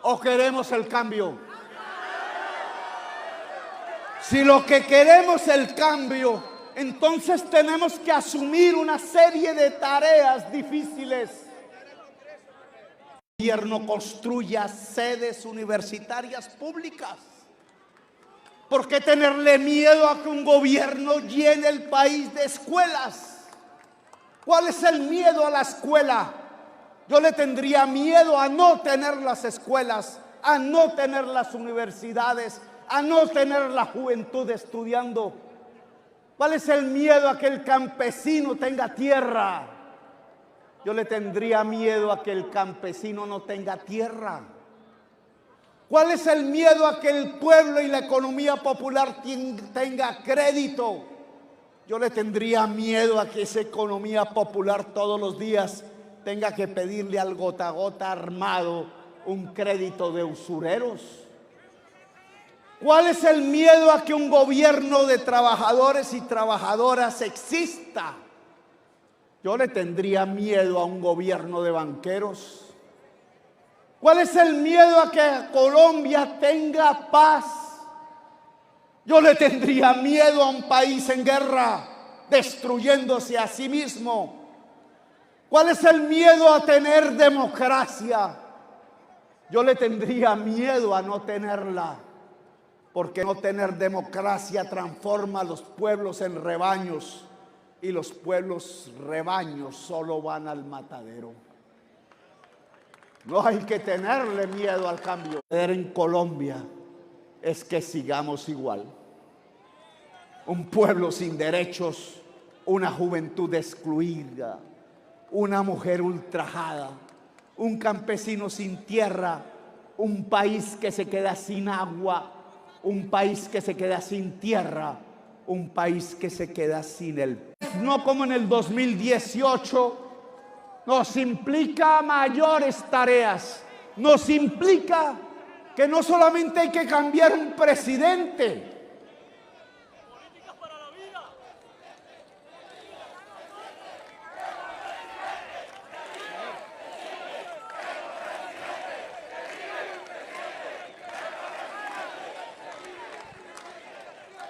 o queremos el cambio? Si lo que queremos es el cambio, entonces tenemos que asumir una serie de tareas difíciles. El gobierno construya sedes universitarias públicas. ¿Por qué tenerle miedo a que un gobierno llene el país de escuelas? ¿Cuál es el miedo a la escuela? Yo le tendría miedo a no tener las escuelas, a no tener las universidades, a no tener la juventud estudiando. ¿Cuál es el miedo a que el campesino tenga tierra? Yo le tendría miedo a que el campesino no tenga tierra. ¿Cuál es el miedo a que el pueblo y la economía popular tenga crédito? Yo le tendría miedo a que esa economía popular todos los días tenga que pedirle al gota a gota armado un crédito de usureros. ¿Cuál es el miedo a que un gobierno de trabajadores y trabajadoras exista? Yo le tendría miedo a un gobierno de banqueros. ¿Cuál es el miedo a que Colombia tenga paz? Yo le tendría miedo a un país en guerra, destruyéndose a sí mismo. ¿Cuál es el miedo a tener democracia? Yo le tendría miedo a no tenerla, porque no tener democracia transforma a los pueblos en rebaños y los pueblos rebaños solo van al matadero. No hay que tenerle miedo al cambio. En Colombia es que sigamos igual. Un pueblo sin derechos, una juventud excluida, una mujer ultrajada, un campesino sin tierra, un país que se queda sin agua, un país que se queda sin tierra, un país que se queda sin el... No como en el 2018, nos implica mayores tareas, nos implica que no solamente hay que cambiar un presidente,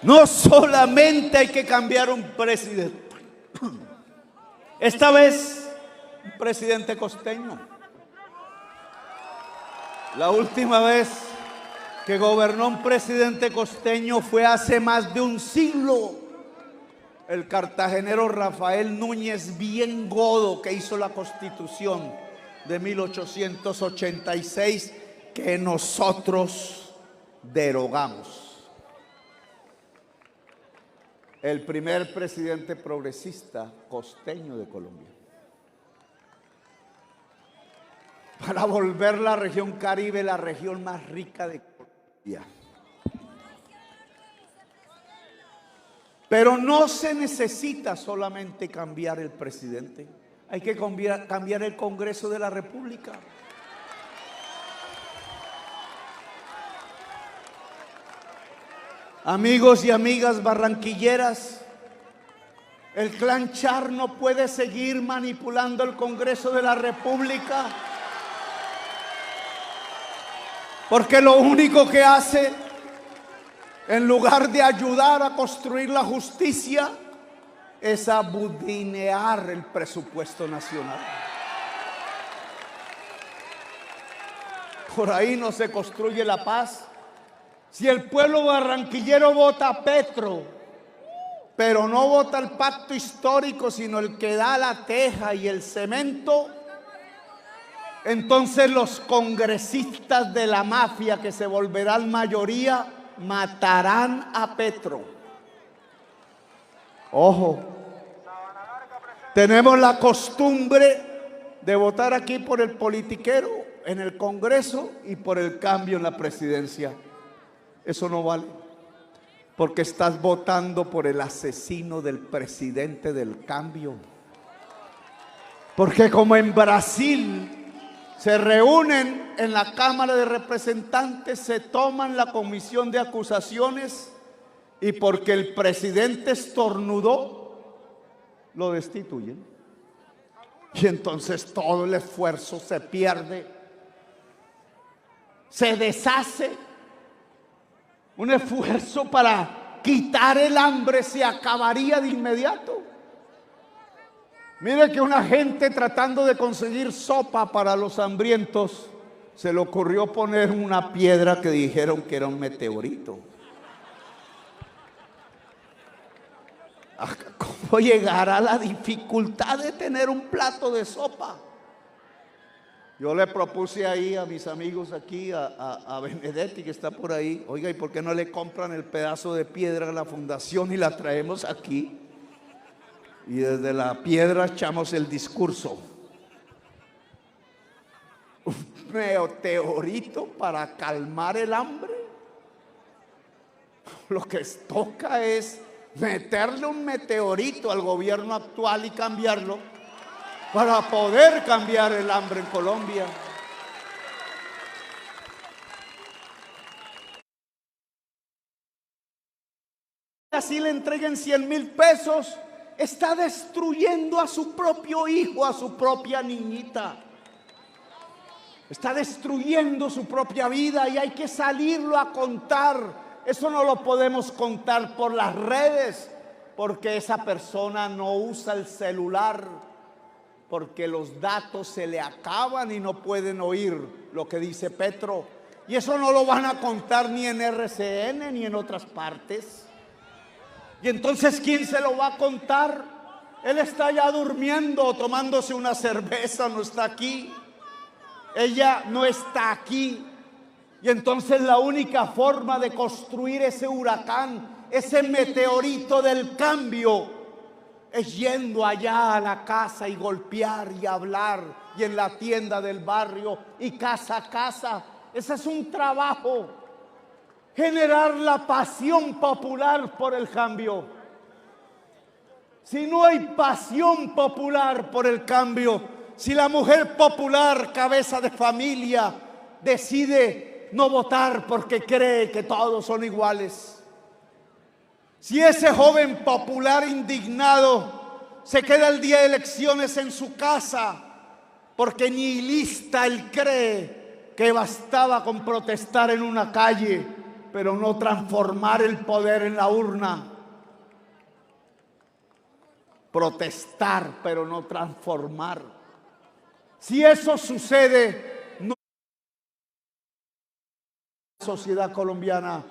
no solamente hay que cambiar un presidente. Esta vez, un presidente costeño. La última vez que gobernó un presidente costeño fue hace más de un siglo. El cartagenero Rafael Núñez bien Godo, que hizo la Constitución de 1886, que nosotros derogamos. El primer presidente progresista costeño de Colombia. Para volver la región Caribe la región más rica de Colombia. Pero no se necesita solamente cambiar el presidente. Hay que cambiar el Congreso de la República. Amigos y amigas barranquilleras, el clan Char no puede seguir manipulando el Congreso de la República, porque lo único que hace, en lugar de ayudar a construir la justicia, es abudinear el presupuesto nacional. Por ahí no se construye la paz. Si el pueblo barranquillero vota a Petro, pero no vota el pacto histórico, sino el que da la teja y el cemento, entonces los congresistas de la mafia, que se volverán mayoría, matarán a Petro. Ojo, tenemos la costumbre de votar aquí por el politiquero en el Congreso y por el cambio en la presidencia. Eso no vale, porque estás votando por el asesino del presidente del cambio. Porque como en Brasil Se reúnen en la Cámara de Representantes, se toman la comisión de acusaciones y porque el presidente estornudó, lo destituyen. Y entonces todo el esfuerzo se pierde, se deshace. Un esfuerzo para quitar el hambre se acabaría de inmediato. Mire que una gente tratando de conseguir sopa para los hambrientos, se le ocurrió poner una piedra que dijeron que era un meteorito. ¿Cómo llegará la dificultad de tener un plato de sopa? Yo le propuse ahí a mis amigos aquí, a Benedetti que está por ahí, oiga, ¿y por qué no le compran el pedazo de piedra a la fundación y la traemos aquí? Y desde la piedra echamos el discurso. Un meteorito para calmar el hambre. Lo que toca es meterle un meteorito al gobierno actual y cambiarlo para poder cambiar el hambre en Colombia. Así le entreguen 100,000 pesos, está destruyendo a su propio hijo, a su propia niñita. Está destruyendo su propia vida y hay que salirlo a contar. Eso no lo podemos contar por las redes, porque esa persona no usa el celular, porque los datos se le acaban y no pueden oír lo que dice Petro. Y eso no lo van a contar ni en RCN ni en otras partes. Y entonces, ¿quién se lo va a contar? Él está ya durmiendo, tomándose una cerveza, no está aquí. Ella no está aquí. Y entonces la única forma de construir ese huracán, ese meteorito del cambio, es yendo allá a la casa y golpear y hablar, y en la tienda del barrio y casa a casa. Ese es un trabajo. Generar la pasión popular por el cambio. Si no hay pasión popular por el cambio, si la mujer popular, cabeza de familia, decide no votar porque cree que todos son iguales, si ese joven popular indignado se queda el día de elecciones en su casa porque nihilista él cree que bastaba con protestar en una calle, pero no transformar el poder en la urna. Protestar, pero no transformar. Si eso sucede, no. La sociedad colombiana,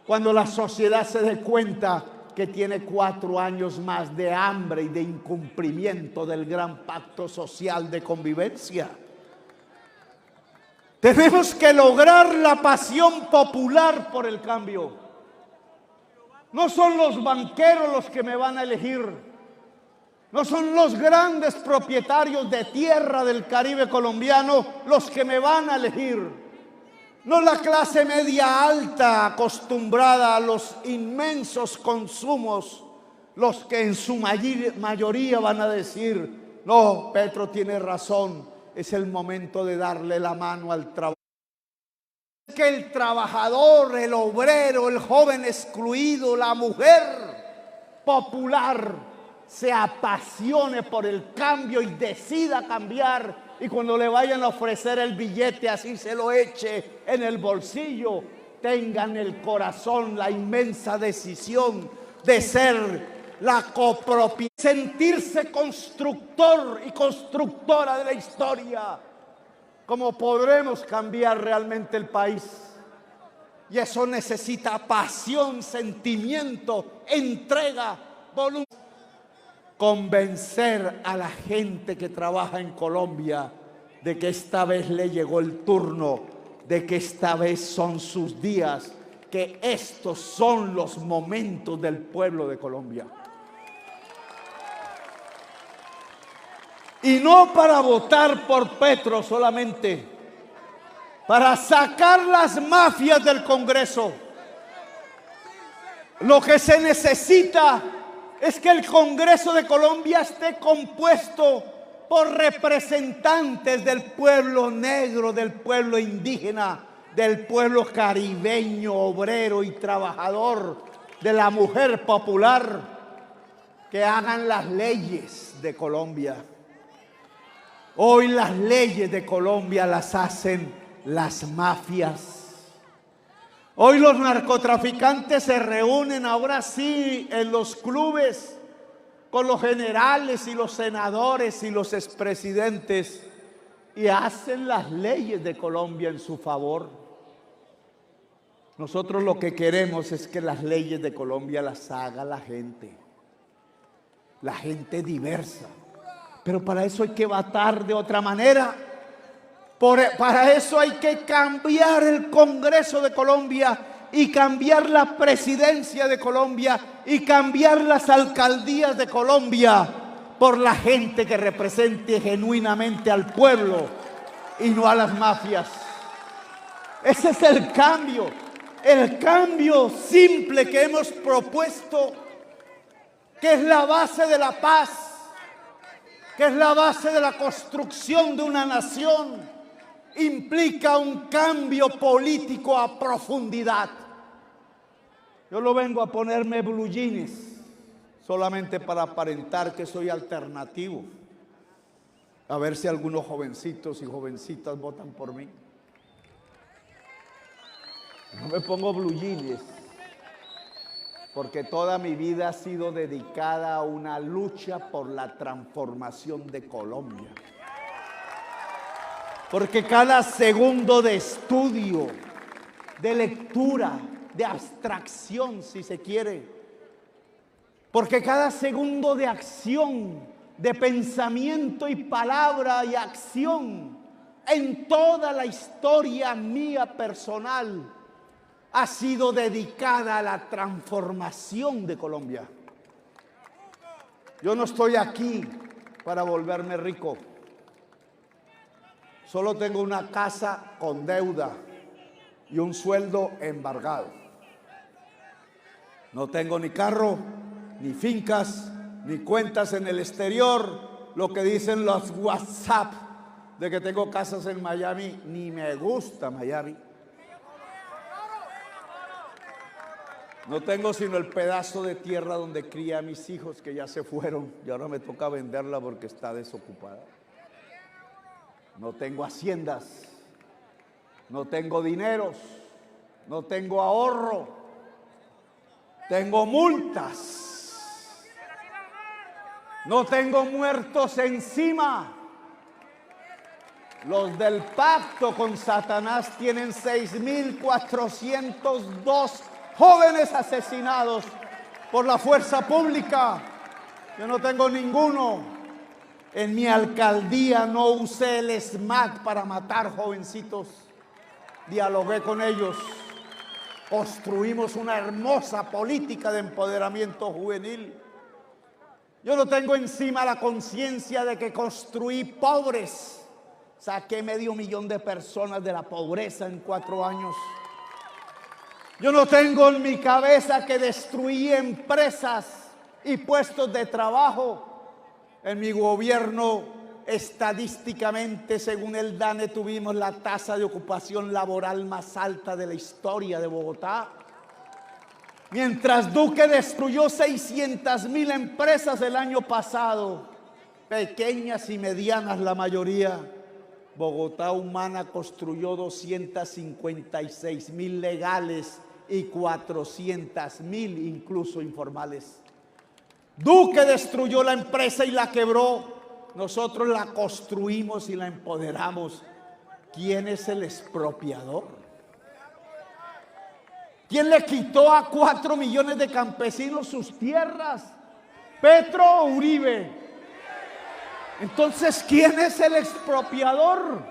cuando la sociedad se dé cuenta que tiene 4 años más de hambre y de incumplimiento del gran pacto social de convivencia. Tenemos que lograr la pasión popular por el cambio. No son los banqueros los que me van a elegir. No son los grandes propietarios de tierra del Caribe colombiano los que me van a elegir. No la clase media alta acostumbrada a los inmensos consumos los que en su mayoría van a decir, no, Petro tiene razón. Es el momento de darle la mano al trabajo. Que el trabajador, el obrero, el joven excluido, la mujer popular se apasione por el cambio y decida cambiar. Y cuando le vayan a ofrecer el billete, así se lo eche en el bolsillo, tengan en el corazón la inmensa decisión de ser la copropiedad, sentirse constructor y constructora de la historia. ¿Cómo podremos cambiar realmente el país? Y eso necesita pasión, sentimiento, entrega, voluntad. Convencer a la gente que trabaja en Colombia de que esta vez le llegó el turno, de que esta vez son sus días, que estos son los momentos del pueblo de Colombia. Y no para votar por Petro solamente, para sacar las mafias del Congreso. Lo que se necesita es que el Congreso de Colombia esté compuesto por representantes del pueblo negro, del pueblo indígena, del pueblo caribeño, obrero y trabajador, de la mujer popular, que hagan las leyes de Colombia. Hoy las leyes de Colombia las hacen las mafias. Hoy los narcotraficantes se reúnen ahora sí en los clubes con los generales y los senadores y los expresidentes y hacen las leyes de Colombia en su favor. Nosotros lo que queremos es que las leyes de Colombia las haga la gente diversa. Pero para eso hay que votar de otra manera. Para eso hay que cambiar el Congreso de Colombia y cambiar la presidencia de Colombia y cambiar las alcaldías de Colombia por la gente que represente genuinamente al pueblo y no a las mafias. Ese es el cambio simple que hemos propuesto, que es la base de la paz, que es la base de la construcción de una nación, implica un cambio político a profundidad. Yo no vengo a ponerme blue jeans solamente para aparentar que soy alternativo, a ver si algunos jovencitos y jovencitas votan por mí. No me pongo blue jeans porque toda mi vida ha sido dedicada a una lucha por la transformación de Colombia. Porque cada segundo de estudio, de lectura, de abstracción, si se quiere, porque cada segundo de acción, de pensamiento y palabra y acción en toda la historia mía personal ha sido dedicada a la transformación de Colombia. Yo no estoy aquí para volverme rico. Solo tengo una casa con deuda y un sueldo embargado. No tengo ni carro, ni fincas, ni cuentas en el exterior. Lo que dicen los WhatsApp de que tengo casas en Miami, ni me gusta Miami. No tengo sino el pedazo de tierra donde crié a mis hijos que ya se fueron y ahora me toca venderla porque está desocupada. No tengo haciendas, no tengo dineros, no tengo ahorro, tengo multas, no tengo muertos encima. Los del pacto con Satanás tienen 6.402 jóvenes asesinados por la fuerza pública. Yo no tengo ninguno. En mi alcaldía no usé el SMAT para matar jovencitos. Dialogué con ellos. Construimos una hermosa política de empoderamiento juvenil. Yo no tengo encima la conciencia de que construí pobres. Saqué 500,000 de personas de la pobreza en 4 años. Yo no tengo en mi cabeza que destruí empresas y puestos de trabajo. En mi gobierno, estadísticamente, según el DANE, tuvimos la tasa de ocupación laboral más alta de la historia de Bogotá. Mientras Duque destruyó 600,000 empresas el año pasado, pequeñas y medianas la mayoría, Bogotá Humana construyó 256,000 legales y 400,000 incluso informales. Duque destruyó la empresa y la quebró. Nosotros la construimos y la empoderamos. ¿Quién es el expropiador? ¿Quién le quitó a 4 millones de campesinos sus tierras? ¿Petro o Uribe? Entonces, ¿quién es el expropiador?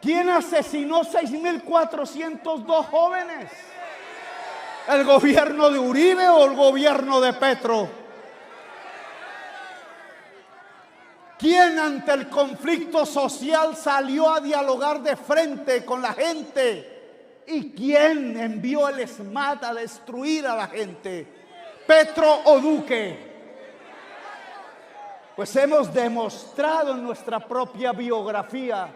¿Quién asesinó 6.402 jóvenes? ¿El gobierno de Uribe o el gobierno de Petro? ¿Quién ante el conflicto social salió a dialogar de frente con la gente? ¿Y quién envió el SMAT a destruir a la gente? ¿Petro o Duque? Pues hemos demostrado en nuestra propia biografía,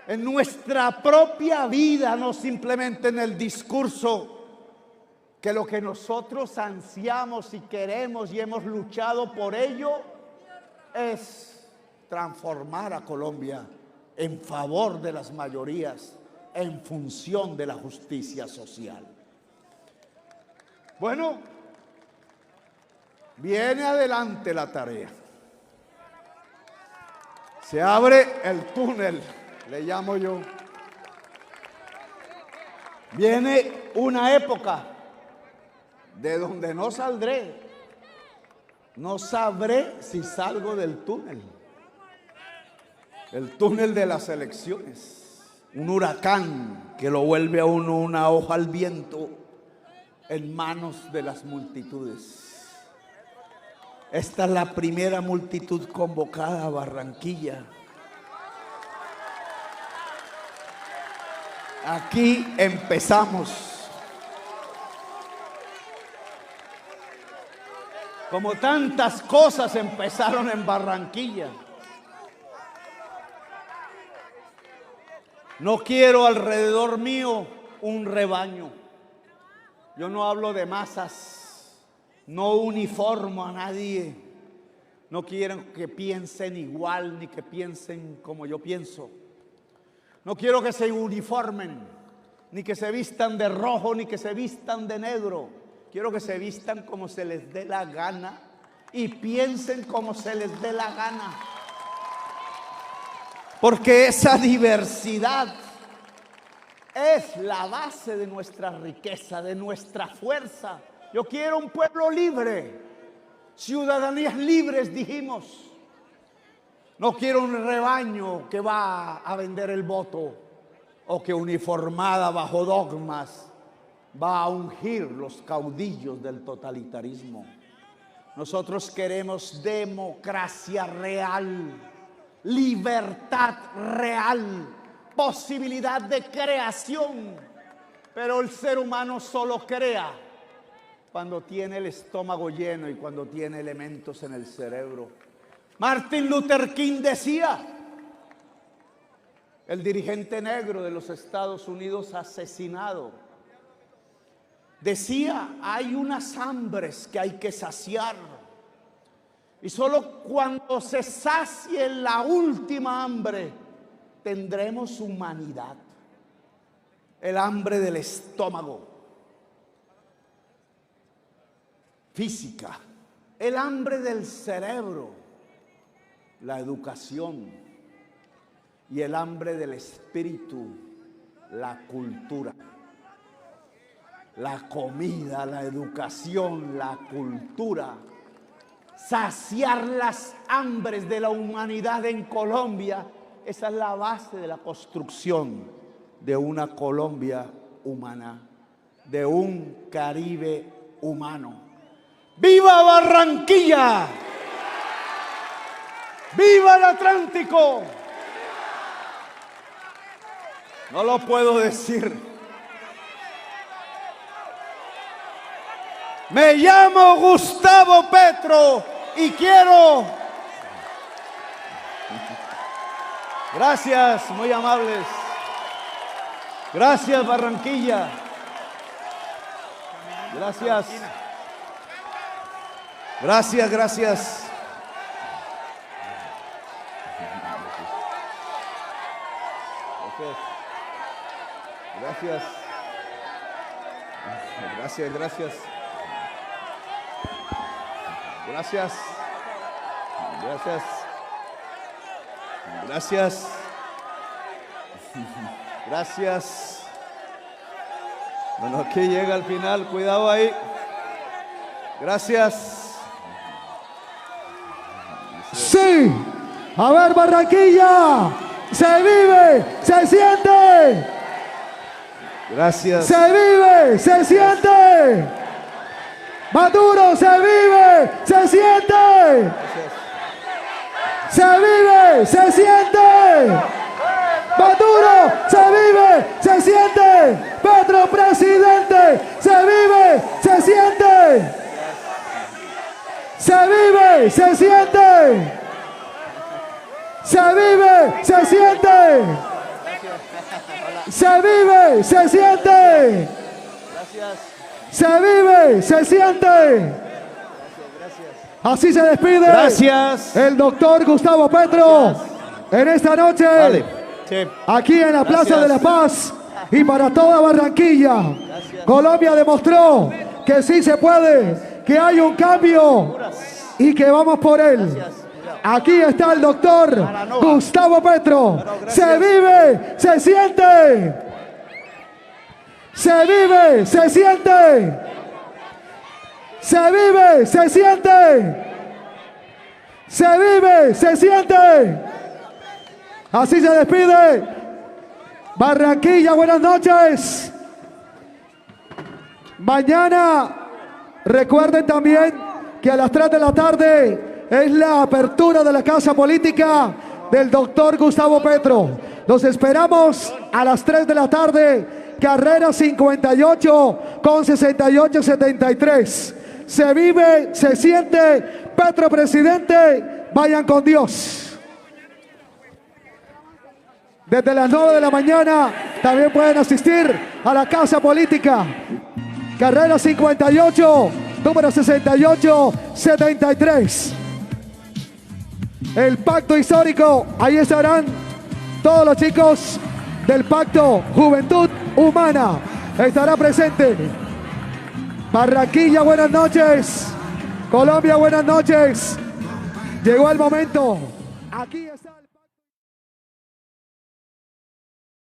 en nuestra propia vida, no simplemente en el discurso, que lo que nosotros ansiamos y queremos y hemos luchado por ello es transformar a Colombia en favor de las mayorías, en función de la justicia social. Bueno, viene adelante la tarea. Se abre el túnel, le llamo yo. Viene una época de donde no saldré. No sabré si salgo del túnel. El túnel de las elecciones. Un huracán que lo vuelve a uno una hoja al viento en manos de las multitudes. Esta es la primera multitud convocada a Barranquilla. Aquí empezamos. Como tantas cosas empezaron en Barranquilla. No quiero alrededor mío un rebaño. Yo no hablo de masas. No uniformo a nadie. No quiero que piensen igual ni que piensen como yo pienso. No quiero que se uniformen, ni que se vistan de rojo, ni que se vistan de negro. Quiero que se vistan como se les dé la gana y piensen como se les dé la gana. Porque esa diversidad es la base de nuestra riqueza, de nuestra fuerza. Yo quiero un pueblo libre, ciudadanías libres, dijimos. No quiero un rebaño que va a vender el voto o que uniformada bajo dogmas va a ungir los caudillos del totalitarismo. Nosotros queremos democracia real, libertad real, posibilidad de creación. Pero el ser humano solo crea cuando tiene el estómago lleno y cuando tiene elementos en el cerebro. Martin Luther King decía, el dirigente negro de los Estados Unidos asesinado, decía, hay unas hambres que hay que saciar. Y solo cuando se sacie la última hambre, tendremos humanidad. El hambre del estómago. Física, el hambre del cerebro, la educación y el hambre del espíritu, la cultura, la comida, la educación, la cultura, saciar las hambres de la humanidad en Colombia, esa es la base de la construcción de una Colombia humana, de un Caribe humano. ¡Viva Barranquilla! ¡Viva el Atlántico! No lo puedo decir. Me llamo Gustavo Petro y quiero... Gracias, muy amables. Gracias, Barranquilla. Gracias. Gracias, gracias. Gracias. Gracias, gracias. Gracias. Gracias. Gracias. Gracias. Bueno, aquí llega al final, cuidado ahí. Gracias. Sí, a ver Barranquilla, se vive, se siente. Gracias. Se vive, se siente. Maduro, se vive, se siente. Gracias. Se vive, se siente. Maduro, se vive, se siente. Petro presidente, se vive, se siente. Se vive, vive, se siente. Se vive, se siente. Se vive, se siente. Se vive, se siente. Así se despide. Gracias. El doctor Gustavo Petro en esta noche. Vale. Sí. Aquí en la Plaza de la Paz y para toda Barranquilla. Colombia demostró que sí se puede, que hay un cambio y que vamos por él. Aquí está el doctor Gustavo Petro. Se vive, se siente. Se vive, se siente. Se vive, se siente. Se vive, se siente. Así se despide Barranquilla. Buenas noches. Mañana recuerden también que a las 3 de la tarde es la apertura de la Casa Política del doctor Gustavo Petro. Los esperamos a las 3 de la tarde, carrera 58 con 6873. Se vive, se siente. Petro presidente, vayan con Dios. Desde las 9 de la mañana también pueden asistir a la Casa Política. Carrera 58, número 6873. El pacto histórico, ahí estarán todos los chicos del pacto Juventud Humana. Estará presente. Barranquilla, buenas noches. Colombia, buenas noches. Llegó el momento. Aquí está el...